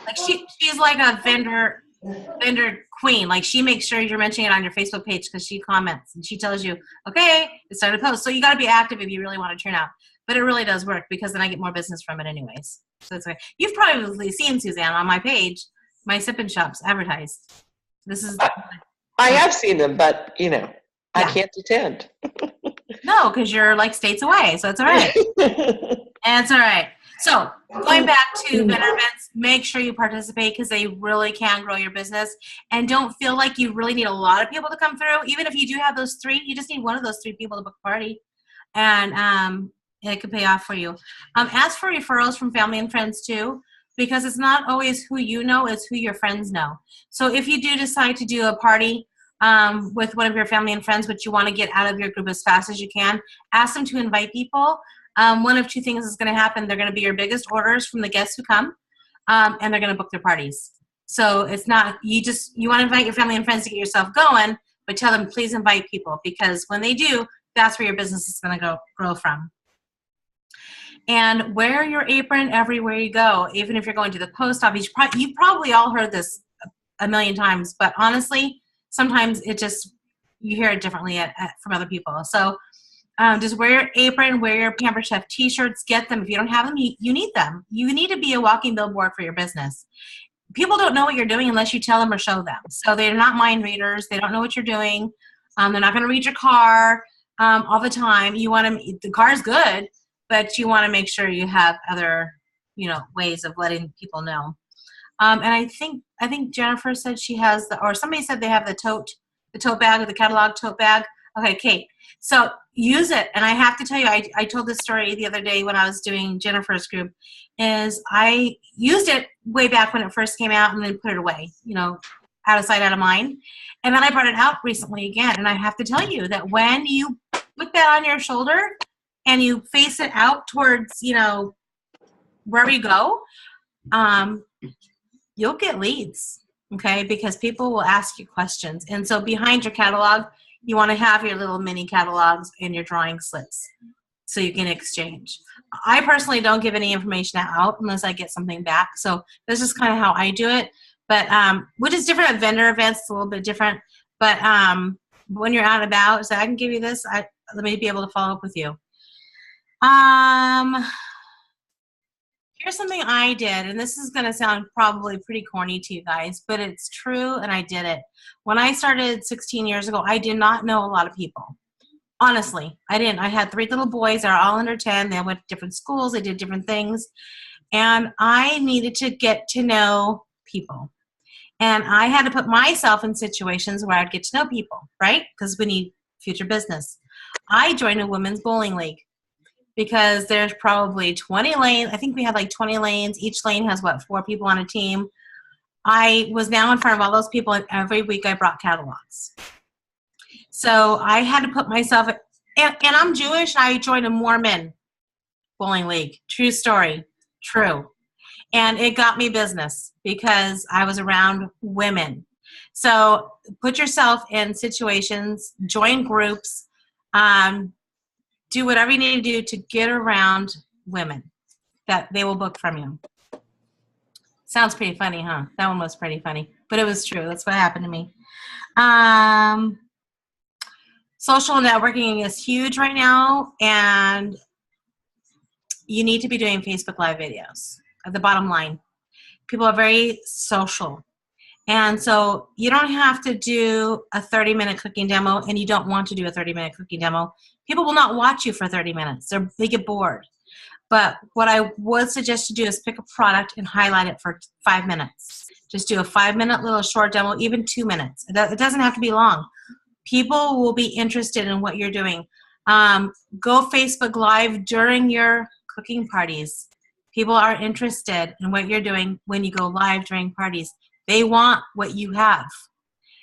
like she's like a vendor queen. Like she makes sure you're mentioning it on your Facebook page because she comments and she tells you, okay, it's time to post. So you got to be active if you really want to turn out. But it really does work because then I get more business from it anyways. So it's okay. You've probably seen Suzanne on my page, my Sip and Shops advertised. This is I have seen them, but I Yeah. can't attend. no, because you're like states away, so it's all right. And it's all right. So going back to vendor events, make sure you participate because they really can grow your business. And don't feel like you really need a lot of people to come through. Even if you do have those 3, you just need one of those 3 people to book a party. And it could pay off for you. Ask for referrals from family and friends too, because it's not always who you know, it's who your friends know. So if you do decide to do a party with one of your family and friends, but you want to get out of your group as fast as you can, ask them to invite people. One of 2 things is going to happen. They're going to be your biggest orders from the guests who come, and they're going to book their parties. So it's not, you want to invite your family and friends to get yourself going, but tell them, please invite people, because when they do, that's where your business is going to grow from. And wear your apron everywhere you go, even if you're going to the post office. You've probably all heard this a million times, but honestly, sometimes you hear it differently from other people. So just wear your apron, wear your Pampered Chef t-shirts, get them. If you don't have them, you need them. You need to be a walking billboard for your business. People don't know what you're doing unless you tell them or show them. So they're not mind readers. They don't know what you're doing. They're not going to read your car all the time. The car's good, but you want to make sure you have other, ways of letting people know. And I think Jennifer said she has or somebody said they have the tote bag or the catalog tote bag. Okay, Kate. So use it. And I have to tell you, I told this story the other day when I was doing Jennifer's group, is I used it way back when it first came out and then put it away, out of sight, out of mind. And then I brought it out recently again. And I have to tell you that when you put that on your shoulder and you face it out towards, wherever you go, you'll get leads, okay? Because people will ask you questions. And so behind your catalog, you want to have your little mini catalogs and your drawing slips so you can exchange. I personally don't give any information out unless I get something back. So this is kind of how I do it. But which is different at vendor events. It's a little bit different. But when you're out and about, so I can give you this. Let me be able to follow up with you. Here's something I did, and this is going to sound probably pretty corny to you guys, but it's true, and I did it. When I started 16 years ago, I did not know a lot of people. Honestly, I didn't. I had 3 little boys. They're all under 10. They went to different schools. They did different things. And I needed to get to know people. And I had to put myself in situations where I'd get to know people, right? Because we need future business. I joined a women's bowling league because there's probably 20 lanes. I think we had like 20 lanes. Each lane has, 4 people on a team. I was now in front of all those people, and every week I brought catalogs. So I had to put myself, and I'm Jewish, I joined a Mormon bowling league. True story. True. And it got me business because I was around women. So put yourself in situations, join groups, do whatever you need to do to get around women that they will book from you. Sounds pretty funny, huh? That one was pretty funny, but it was true. That's what happened to me. Social networking is huge right now, and you need to be doing Facebook Live videos. At the bottom line, people are very social. And so you don't have to do a 30-minute cooking demo, and you don't want to do a 30-minute cooking demo. People will not watch you for 30 minutes. They get bored. But what I would suggest to do is pick a product and highlight it for 5 minutes. Just do a 5-minute little short demo, even 2 minutes. It doesn't have to be long. People will be interested in what you're doing. Go Facebook Live during your cooking parties. People are interested in what you're doing when you go live during parties. They want what you have.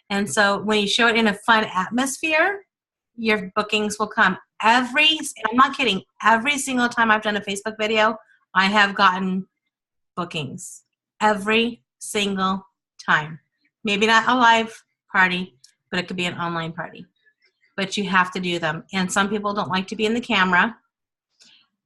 And so when you show it in a fun atmosphere, your bookings will come. I'm not kidding, every single time I've done a Facebook video, I have gotten bookings. Every single time. Maybe not a live party, but it could be an online party. but you have to do them. And some people don't like to be in the camera,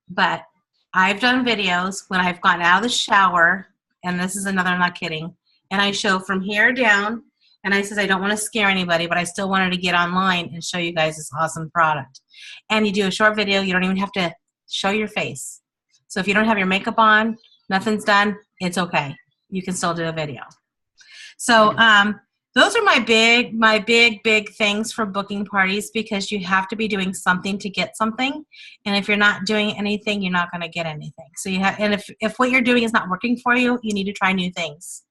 but I've done videos when I've gotten out of the shower, and this is another, I'm not kidding, and I show from here down, and I says I don't want to scare anybody, but I still wanted to get online and show you guys this awesome product. And you do a short video, you don't even have to show your face. So if you don't have your makeup on, nothing's done, it's okay. You can still do a video. So those are my big things for booking parties, because you have to be doing something to get something. And if you're not doing anything, you're not going to get anything. So you have, and if what you're doing is not working for you, you need to try new things.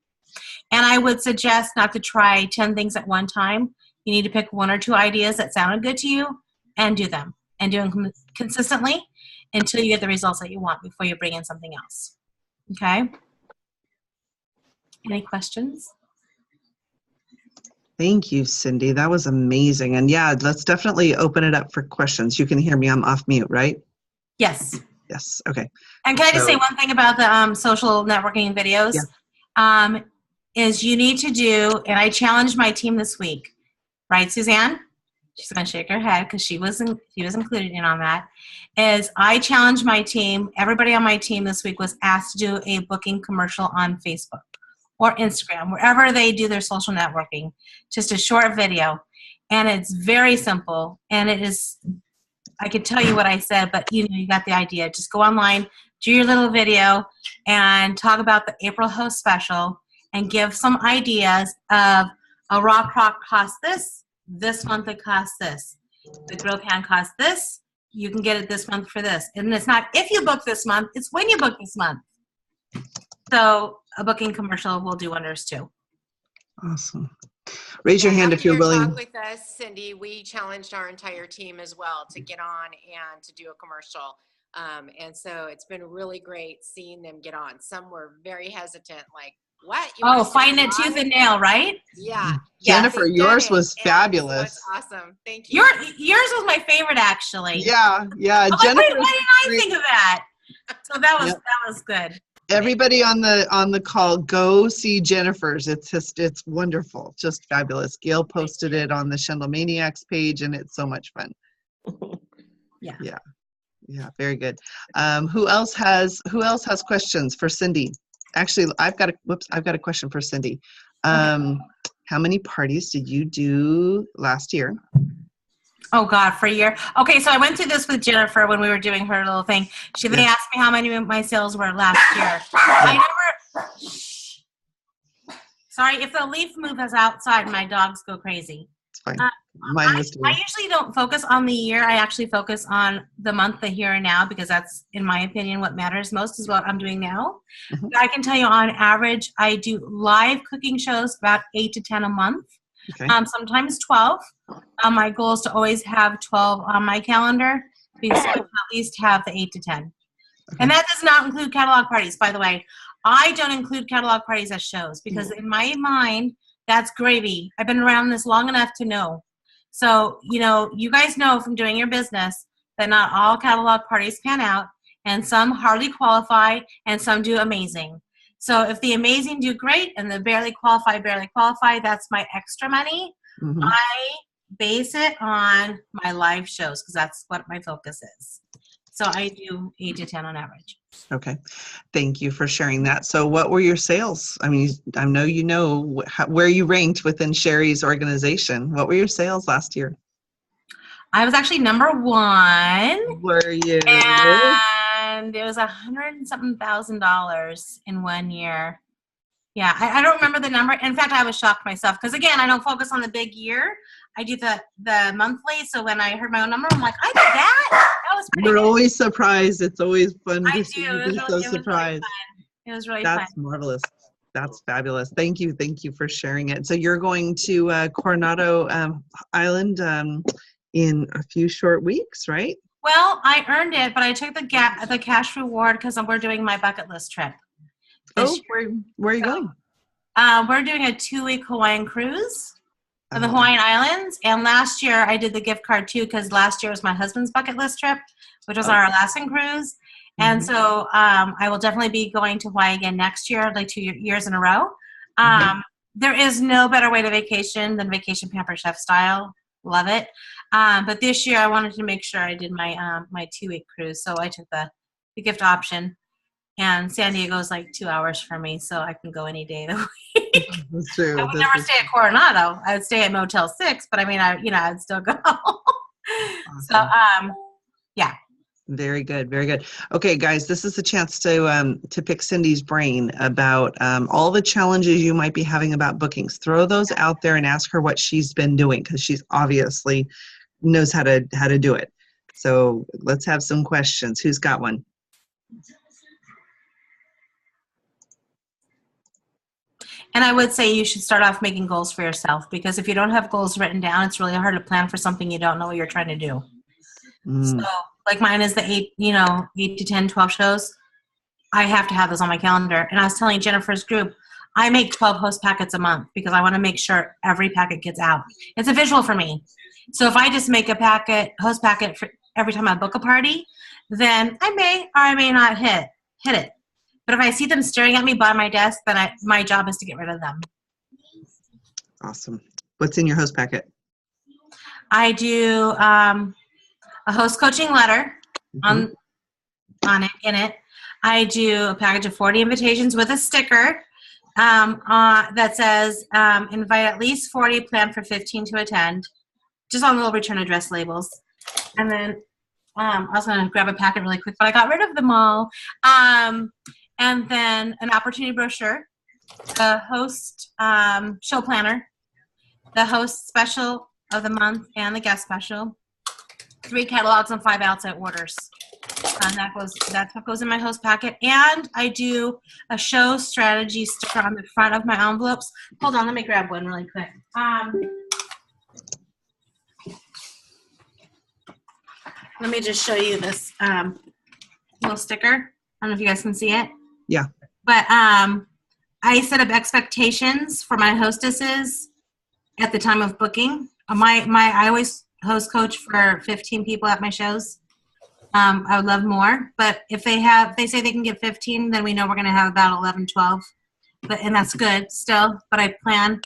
And I would suggest not to try 10 things at one time. You need to pick 1 or 2 ideas that sounded good to you and do them, and do them consistently until you get the results that you want before you bring in something else. Okay? Any questions? Thank you, Cindy. That was amazing. And yeah, let's definitely open it up for questions. You can hear me. I'm off mute, right? Yes. Yes. Okay. And can I just So- say one thing about the social networking videos? Yeah. Is you need to do, and I challenged my team this week, right, Suzanne? She's going to shake her head because she was included in on that. Is I challenged my team. Everybody on my team this week was asked to do a booking commercial on Facebook or Instagram, wherever they do their social networking. Just a short video, and it's very simple. And it is, I could tell you what I said, but you got the idea. Just go online, do your little video, and talk about the April Host Special, and give some ideas of a raw crock costs this month it costs this. The grill pan costs this, you can get it this month for this. And it's not if you book this month, it's when you book this month. So a booking commercial will do wonders too. Awesome. Raise your hand if After you're your willing. talk with us, Cindy, we challenged our entire team as well to get on and to do a commercial. And so it's been really great seeing them get on. Some were very hesitant, like, what? You want Oh, us to fighting it live? tooth and nail, right? Yeah. Jennifer, they've done yours it, was and fabulous. so it's awesome. Thank you. Yours was my favorite, actually. Yeah. Yeah. I'm like, Jennifer. why didn't I think of that? So that was good. Everybody on the call, go see Jennifer's. It's wonderful, just fabulous. Gail posted it on the Shendel Maniacs page, and it's so much fun. Yeah, very good. Who else has questions for Cindy? Actually, I've got a question for Cindy. How many parties did you do last year? Oh God, for a year. Okay, so I went through this with Jennifer when we were doing her little thing. They asked me how many of my sales were last year. Sorry, if the leaf moves outside, my dogs go crazy. It's fine. Mine was too. I usually don't focus on the year. I actually focus on the month, the here and now, because that's, in my opinion, what matters most is what I'm doing now. Mhm. But I can tell you on average, I do live cooking shows about 8 to 10 a month. Okay. Sometimes 12. My goal is to always have 12 on my calendar, because I can at least have the 8 to 10. And that does not include catalog parties, by the way. I don't include catalog parties as shows, because in my mind, that's gravy. I've been around this long enough to know. So, you guys know from doing your business that not all catalog parties pan out, and some hardly qualify, and some do amazing. So if the amazing do great and the barely qualify, that's my extra money. Mhm. I base it on my live shows, because that's what my focus is. So I do 8 to 10 on average. Okay. Thank you for sharing that. So what were your sales? I mean, I know where you ranked within Sherry's organization. What were your sales last year? I was actually number 1. Were you? And it was $100 and something thousand in 1 year. Yeah, I don't remember the number. In fact, I was shocked myself, because again, I don't focus on the big year. I do the monthly. So when I heard my own number, I'm like, I did that. That was pretty We're good. always surprised. It's always fun I to see do. you It be was so really surprised. fun. It was really fun. That's marvelous. That's fabulous. Thank you for sharing it. So you're going to Coronado Island in a few short weeks, right? Well, I earned it, but I took the cash reward because we're doing my bucket list trip. Oh, where are you going? We're doing a 2-week Hawaiian cruise of the Hawaiian Islands. And last year I did the gift card too, because last year was my husband's bucket list trip, which was our Alaskan cruise. And so I will definitely be going to Hawaii again next year, like 2 years in a row. There is no better way to vacation than Vacation Pamper Chef style. love it. But this year I wanted to make sure I did my my 2-week cruise, so I took the gift option. And San Diego is like 2 hours from me, so I can go any day of the week. That's true. I would never stay at Coronado. I would stay at Motel 6, but I mean, I'd still go. So, yeah. Very good. Very good. Okay, guys, this is a chance to pick Cindy's brain about all the challenges you might be having about bookings. Throw those out there and ask her what she's been doing, because she's obviously knows how to do it. So let's have some questions. Who's got one? And I would say you should start off making goals for yourself, because if you don't have goals written down, it's really hard to plan for something you don't know what you're trying to do. So like mine is the 8 to 10, 12 shows. I have to have those on my calendar. And I was telling Jennifer's group, I make 12 host packets a month because I want to make sure every packet gets out. It's a visual for me. So if I just make a host packet for every time I book a party, then I may or I may not hit it. But if I see them staring at me by my desk, then my job is to get rid of them. Awesome. What's in your host packet? I do a host coaching letter in it. I do a package of 40 invitations with a sticker that says invite at least 40, plan for 15 to attend, just on little return address labels. And then I was going to grab a packet really quick, but I got rid of them all. And then an opportunity brochure, the host show planner, the host special of the month, and the guest special, 3 catalogs and 5 outside orders. And that's what goes in my host packet. And I do a show strategy sticker on the front of my envelopes. Hold on, let me grab one really quick. Let me just show you this little sticker. I don't know if you guys can see it. Yeah. But I set up expectations for my hostesses at the time of booking. I always host coach for 15 people at my shows. I would love more, but if they say they can get 15, then we know we're going to have about 11, 12. And that's good still, but I plan.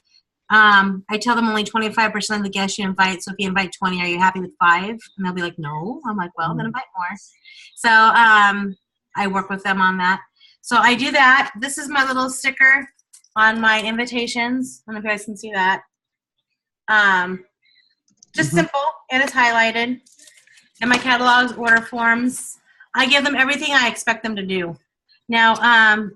I tell them only 25% of the guests you invite. So if you invite 20, are you happy with 5? And they'll be like, no. I'm like, well, then invite more. So I work with them on that. So I do that. This is my little sticker on my invitations. I don't know if you guys can see that. Just simple, and it's highlighted. And my catalogs, order forms, I give them everything I expect them to do. Now,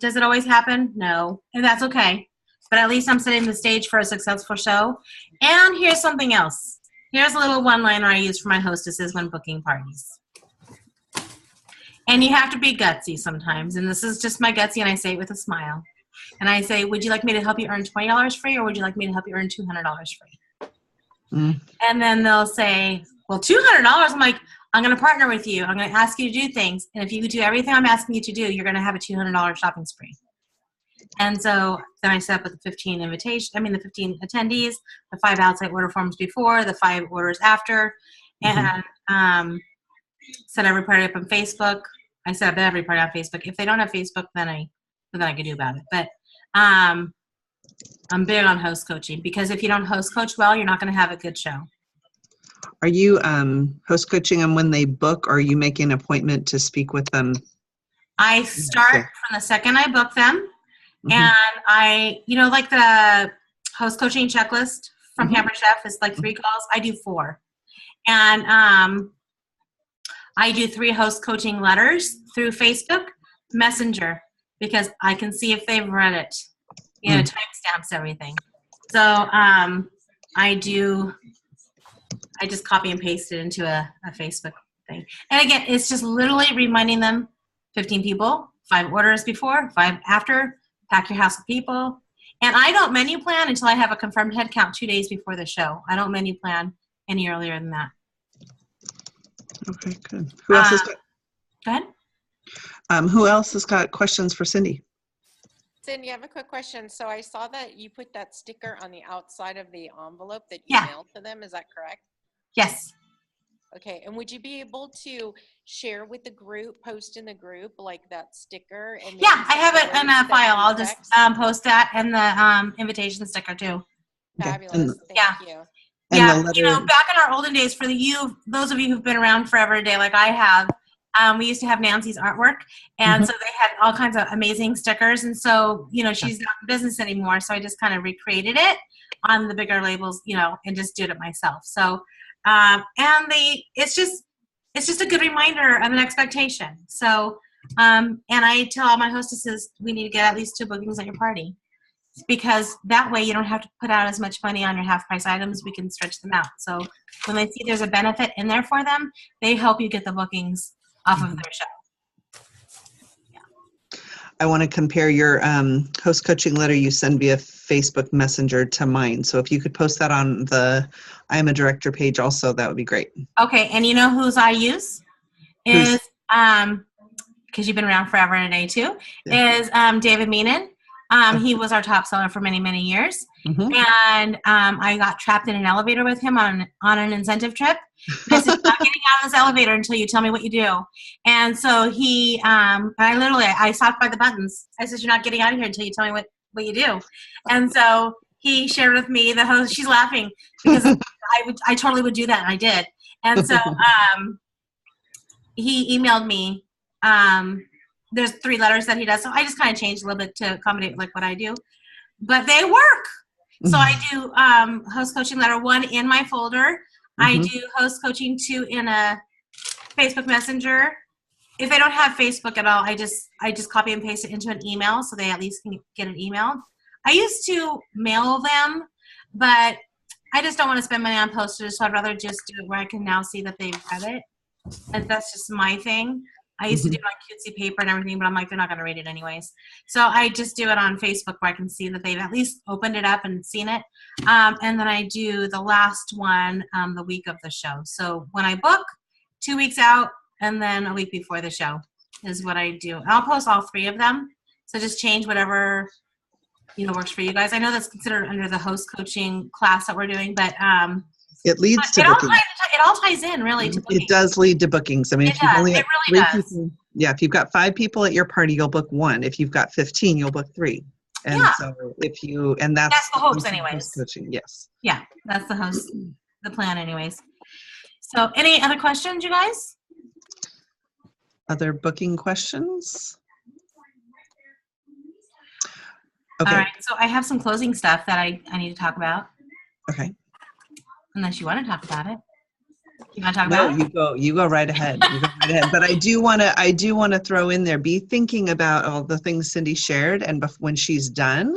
does it always happen? No, and that's okay. But at least I'm setting the stage for a successful show. And here's something else. Here's a little one-liner I use for my hostesses when booking parties. And you have to be gutsy sometimes. And this is just my gutsy, and I say it with a smile. And I say, would you like me to help you earn $20 free, or would you like me to help you earn $200 free? And then they'll say, well, $200. I'm like, I'm going to partner with you. I'm going to ask you to do things. And if you do everything I'm asking you to do, you're going to have a $200 shopping spree. And so then I set up with the 15 the 15 attendees, the 5 outside order forms before, the 5 orders after, and set every party up on Facebook. I set up every party on Facebook. If they don't have Facebook, then I can do about it. But I'm big on host coaching, because if you don't host coach well, you're not going to have a good show. Are you host coaching them when they book, or are you making an appointment to speak with them? I start from the second I book them. And I, like the host coaching checklist from Pampered Chef is like 3 calls. I do 4. And I do 3 host coaching letters through Facebook Messenger, because I can see if they've read it. Timestamps everything. So I just copy and paste it into a Facebook thing. And again, it's just literally reminding them 15 people, 5 orders before, 5 after, pack your house with people. And I don't menu plan until I have a confirmed head count 2 days before the show. I don't menu plan any earlier than that. Okay, good. Who else has got? Go ahead. Who else has got questions for Cindy? Cindy, I have a quick question. So I saw that you put that sticker on the outside of the envelope that you mailed to them. Is that correct? Yes. Okay. And would you be able to share with the group, post in the group, like that sticker? And yeah, I have it in a file. I'll just post that and the invitation sticker too. Fabulous. Thank you. And yeah, the letter, you know, back in our olden days, those of you who've been around forever today, like I have, we used to have Nancy's artwork, and so they had all kinds of amazing stickers. And so, you know, she's not in business anymore, so I just kind of recreated it on the bigger labels, you know, and just did it myself. So, it's just a good reminder of an expectation. So, and I tell all my hostesses we need to get at least 2 bookings at your party, because that way you don't have to put out as much money on your half price items. We can stretch them out. So when they see there's a benefit in there for them, they help you get the bookings off of their show. I want to compare your host coaching letter you send via Facebook Messenger to mine. So if you could post that on the I Am a Director page also, that would be great. Okay, and you know whose I use? Is, because you've been around forever and a day too, is David Meenan. He was our top seller for many, many years. And I got trapped in an elevator with him on an incentive trip. I said, I'm not getting out of this elevator until you tell me what you do. And so I stopped by the buttons. I said, you're not getting out of here until you tell me what you do. And so he shared with me, the host, she's laughing because I totally would do that, and I did. And so he emailed me. There's 3 letters that he does, so I just kind of changed a little bit to accommodate like what I do, but they work. So I do host coaching letter 1 in my folder. I do host coaching 2 in a Facebook Messenger. If I don't have Facebook at all, I just copy and paste it into an email so they at least can get an email. I used to mail them, but I just don't want to spend money on postage, so I'd rather just do it where I can now see that they've read it. And that's just my thing. I used to do it on cutesy paper and everything, but I'm like, they're not going to read it anyways. So I just do it on Facebook where I can see that they've at least opened it up and seen it. And then I do the last one the week of the show. So when I book, 2 weeks out, and then a week before the show is what I do. And I'll post all 3 of them. So just change whatever, you know, works for you guys. I know that's considered under the host coaching class that we're doing, but it leads to bookings. It all ties in really to bookings. It does lead to bookings. I mean, if you've only got 3 people, if you've got 5 people at your party, you'll book 1. If you've got 15, you'll book 3. And so that's the hopes anyways. Coaching, yes. Yeah, that's the plan anyways. So any other questions, you guys? Other booking questions? Okay. All right, so I have some closing stuff that I need to talk about. Okay. Unless you want to talk about it. You want to talk about it? No, you go right ahead. You go right ahead. But I do want to throw in there, be thinking about all the things Cindy shared, and when she's done,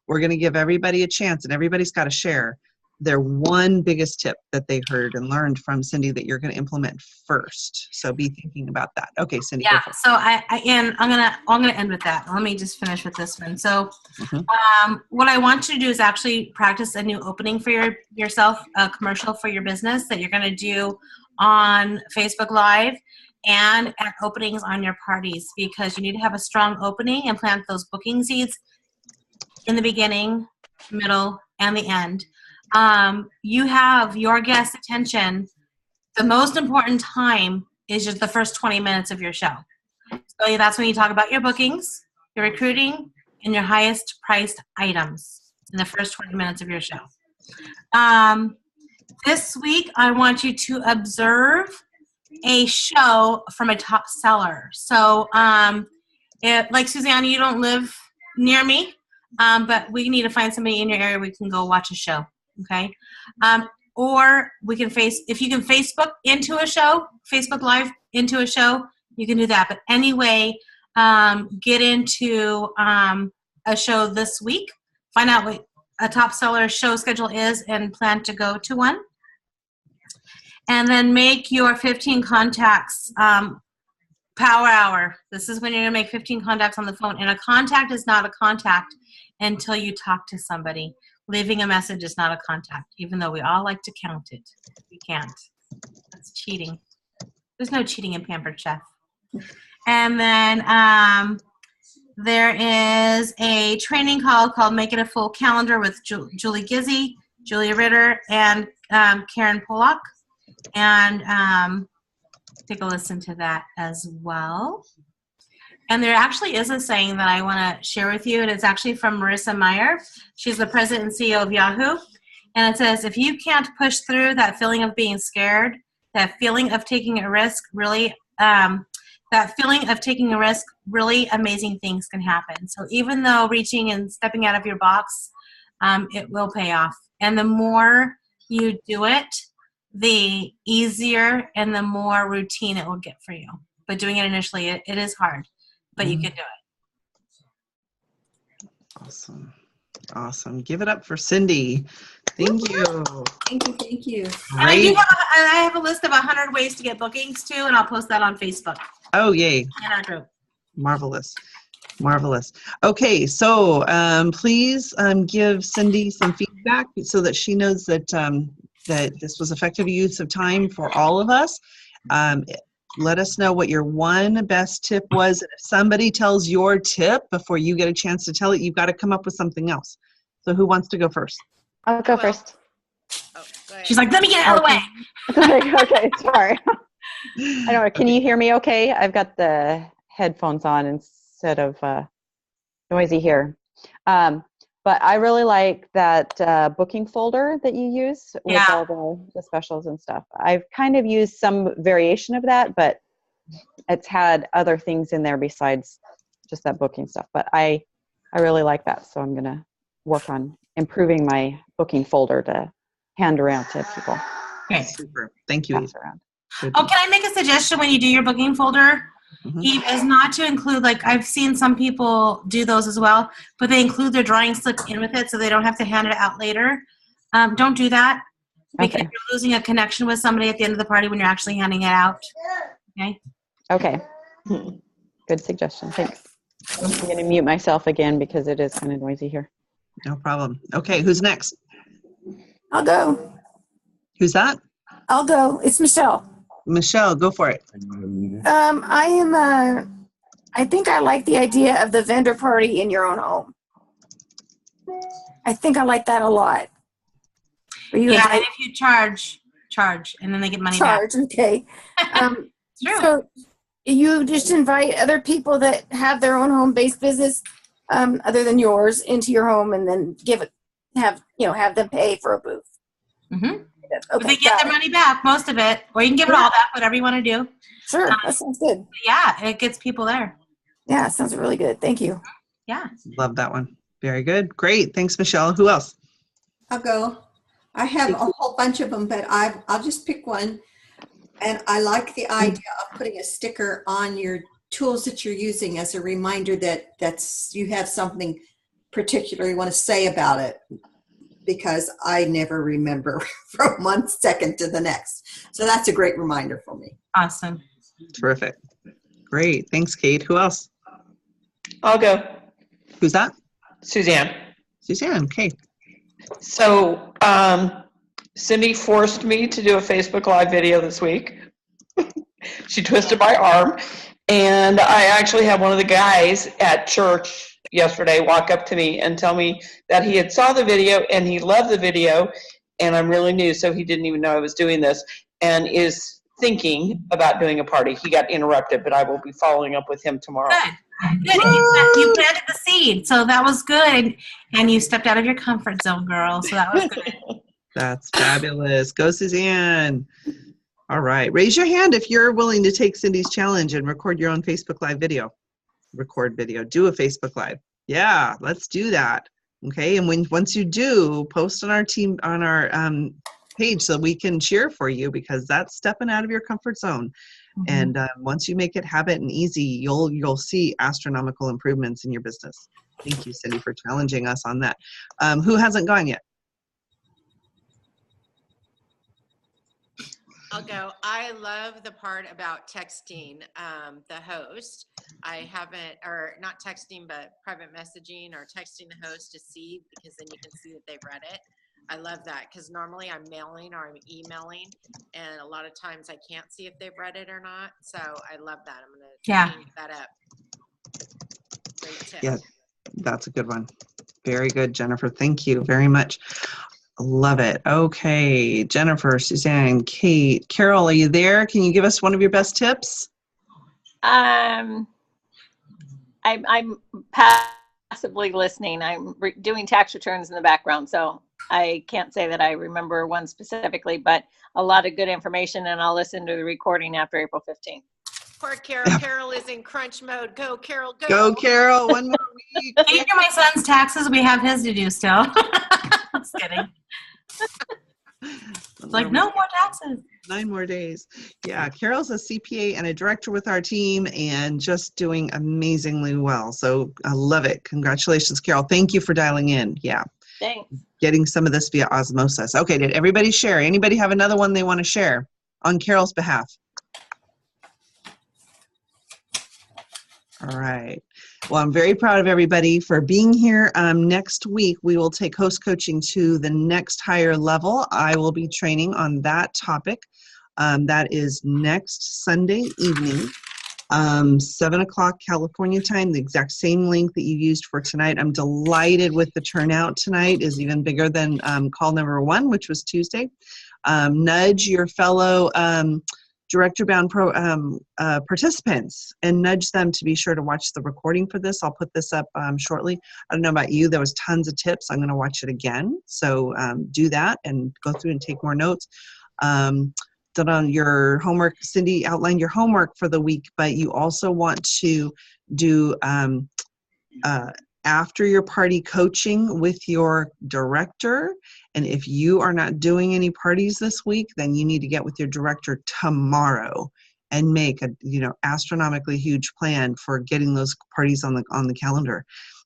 we're going to give everybody a chance, and everybody's got to share their one biggest tip that they heard and learned from Cindy that you're going to implement first. So be thinking about that. Okay, Cindy. Yeah. So I'm gonna end with that. Let me just finish with this one. So, what I want you to do is actually practice a new opening for yourself, a commercial for your business that you're going to do on Facebook Live and at openings on your parties, because you need to have a strong opening and plant those booking seeds in the beginning, middle, and the end. You have your guest attention. The most important time is just the first 20 minutes of your show. So that's when you talk about your bookings, your recruiting, and your highest priced items in the first 20 minutes of your show. This week, I want you to observe a show from a top seller. So like Suzanne, you don't live near me, but we need to find somebody in your area we can go watch a show. Okay. Or we can if you can Facebook into a show, Facebook Live into a show, you can do that. But anyway, get into a show this week, find out what a top seller show schedule is and plan to go to one. And then make your 15 contacts power hour. This is when you're gonna make 15 contacts on the phone. And a contact is not a contact until you talk to somebody. Leaving a message is not a contact, even though we all like to count it. We can't. That's cheating. There's no cheating in Pampered Chef. And then there is a training called Make It a Full Calendar with Julie Gizzi, Julia Ritter, and Karen Pollock. And take a listen to that as well. And there actually is a saying that I want to share with you, and it's actually from Marissa Meyer. She's the president and CEO of Yahoo. And it says, if you can't push through that feeling of being scared, that feeling of taking a risk, really amazing things can happen. So even though reaching and stepping out of your box, it will pay off. And the more you do it, the easier and the more routine it will get for you. But doing it initially, it is hard, but you can do it. Awesome. Awesome. Give it up for Cindy. Thank you. Thank you. Thank you. And I Great. have a list of 100 ways to get bookings too, and I'll post that on Facebook Oh, yay. in our group. Marvelous. Marvelous. Okay, so please give Cindy some feedback so that she knows that that this was effective use of time for all of us. Let us know what your one best tip was. If somebody tells your tip before you get a chance to tell it, you've got to come up with something else. So who wants to go first? I'll go Well, first. Oh, go ahead. She's like, let me get out of the way. Okay, sorry. I don't know. Can you hear me okay? I've got the headphones on instead of noisy here. But I really like that booking folder that you use with Yeah. all the specials and stuff. I've kind of used some variation of that, but it's had other things in there besides just that booking stuff. But I really like that, so I'm going to work on improving my booking folder to hand around to people. Okay. Super. Thank you. Pass around. Good. Oh, can I make a suggestion when you do your booking folder? Mhm. Eve, is not to include, like I've seen some people do those as well, but they include their drawing slip in with it so they don't have to hand it out later. Don't do that because Okay. you're losing a connection with somebody at the end of the party when you're actually handing it out. Okay. Okay. Good suggestion. Thanks. I'm going to mute myself again because it is kind of noisy here. No problem. Okay, who's next? I'll go. Who's that? I'll go. It's Michelle. Michelle, go for it. I think I like the idea of the vendor party in your own home. I think I like that a lot. Where you Yeah, invite- and if you charge, and then they get money charge, okay. back. It's true. So you just invite other people that have their own home-based business, other than yours, into your home, and then have them pay for a booth. Mhm. Okay, But they get got their it. money back, most of it, or you can give it all back, whatever you want to do. Sure, that sounds good. Yeah, it gets people there. Yeah, it sounds really good. Thank you. Yeah. Love that one. Very good. Great. Thanks, Michelle. Who else? I'll go. I have a whole bunch of them, but I'll just pick one. And I like the idea of putting a sticker on your tools that you're using as a reminder that you have something particular you want to say about it, because I never remember from one second to the next. So that's a great reminder for me. Awesome. Terrific. Great. Thanks, Kate. Who else? I'll go. Who's that? Suzanne. Suzanne. Okay. So Cindy forced me to do a Facebook Live video this week. She twisted my arm. And I actually had one of the guys at church yesterday walk up to me and tell me that he had saw the video and he loved the video. And I'm really new, so he didn't even know I was doing this, and is thinking about doing a party. He got interrupted, but I will be following up with him tomorrow. Good. Good. You planted the seed, so that was good. And you stepped out of your comfort zone, girl. So that was good. That's fabulous. Go, Suzanne. All right. Raise your hand if you're willing to take Cindy's challenge and record your own Facebook Live video. Record video. Do a Facebook Live. Yeah, let's do that. Okay. And once you do, post on our team, on our page so we can cheer for you, because that's stepping out of your comfort zone. And once you make it habit and easy, you'll see astronomical improvements in your business. Thank you, Cindy, for challenging us on that. Who hasn't gone yet? I'll go. I love the part about texting the host. I haven't, or not texting, but private messaging or texting the host to see, because then you can see that they've read it. I love that, because normally I'm mailing or I'm emailing, and a lot of times I can't see if they've read it or not. So I love that. I'm going to change that up. Great tip. Yeah, that's a good one. Very good, Jennifer. Thank you very much. Love it. Okay, Jennifer, Suzanne, Kate, Carol, are you there? Can you give us one of your best tips? I'm passively listening. I'm doing tax returns in the background, so I can't say that I remember one specifically, but a lot of good information, and I'll listen to the recording after April 15th. Poor Carol. Carol is in crunch mode. Go, Carol, go. Go, Carol. One more week. Can you do my son's taxes? We have his to do still. Just kidding. It's like, no more taxes. 9 more days. Yeah, Carol's a CPA and a director with our team and just doing amazingly well. So I love it. Congratulations, Carol. Thank you for dialing in. Yeah. Thanks. Getting some of this via osmosis. Okay, did everybody share? Anybody have another one they want to share on Carol's behalf? All right. Well, I'm very proud of everybody for being here. Next week, we will take host coaching to the next higher level. I will be training on that topic. That is next Sunday evening, 7 o'clock California time, the exact same link that you used for tonight. I'm delighted with the turnout tonight. Is even bigger than call number 1, which was Tuesday. Nudge your fellow director-bound participants and nudge them to be sure to watch the recording for this. I'll put this up shortly. I don't know about you. There was tons of tips. I'm going to watch it again. So do that and go through and take more notes. Done on your homework. Cindy outlined your homework for the week, but you also want to do after your party coaching with your director. And if you are not doing any parties this week, then you need to get with your director tomorrow and make a astronomically huge plan for getting those parties on the calendar.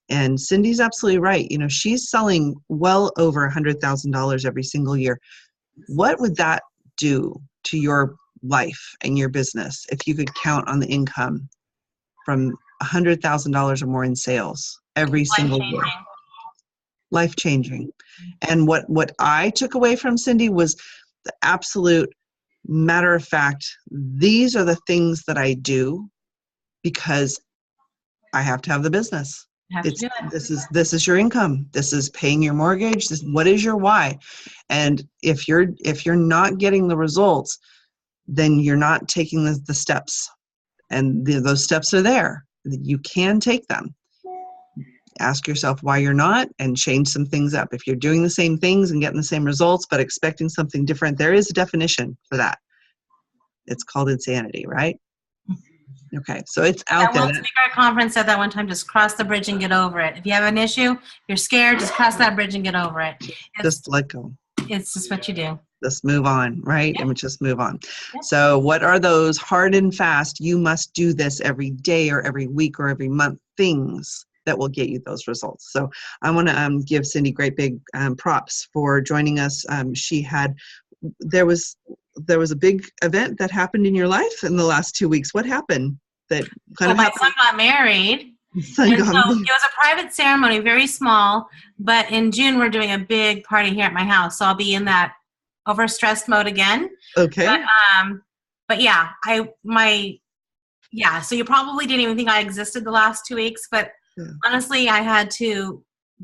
And Cindy's absolutely right. She's selling well over $100,000 every single year. What would that do to your life and your business if you could count on the income from $100,000 or more in sales every single year? Life-changing. And what I took away from Cindy was the absolute matter of fact, these are the things that I do because I have to have the business. This is your income. This is paying your mortgage. What is your why? And if you're not getting the results, then you're not taking the steps. And those steps are there. You can take them. Ask yourself why you're not and change some things up. If you're doing the same things and getting the same results but expecting something different, there is a definition for that. It's called insanity, right? Okay, so it's out there. One speaker at conference said that one time, just cross the bridge and get over it. If you have an issue, you're scared, just cross that bridge and get over it. Just let go. It's just what you do. Just move on, right? Yeah. And just move on. Yeah. So what are those hard and fast, you must do this every day or every week or every month things that will get you those results? So I want to give Cindy great big props for joining us. There was a big event that happened in your life in the last 2 weeks. What happened? That kind of my happened? son got married. So it was a private ceremony, very small, but in June we're doing a big party here at my house. So I'll be in that overstressed mode again. Okay. But yeah, so you probably didn't even think I existed the last 2 weeks, but honestly, I had to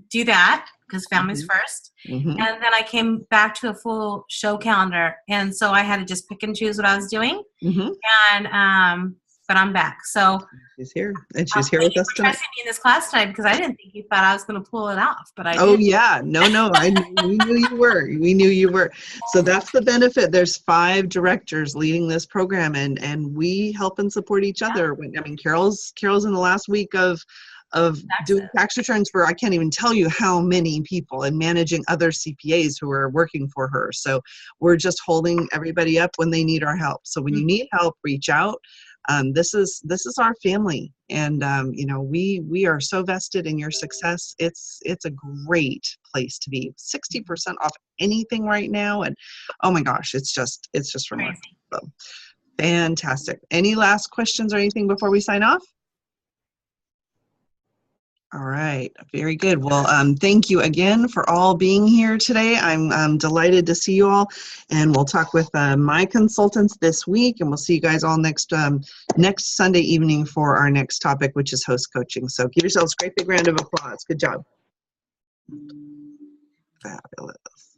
do that because family's first. Mm-hmm. And then I came back to a full show calendar. And so I had to just pick and choose what I was doing. Mm-hmm. And, but I'm back. So she's here, and she's here with us tonight. Trusting me in this class tonight because I didn't think you thought I was going to pull it off, but I did. Oh yeah, no, we knew you were. We knew you were. So that's the benefit. There's 5 directors leading this program, and we help and support each other. Carol's in the last week of doing tax returns for I can't even tell you how many people, and managing other CPAs who are working for her. So we're just holding everybody up when they need our help. So when you need help, reach out. This is our family, and we are so vested in your success. It's a great place to be. 60% off anything right now, and oh my gosh, it's just remarkable. So, fantastic. Any last questions or anything before we sign off? All right, very good. Well, thank you again for all being here today. I'm delighted to see you all, and we'll talk with my consultants this week, and we'll see you guys all next Sunday evening for our next topic, which is host coaching. So give yourselves a great big round of applause. Good job. Fabulous.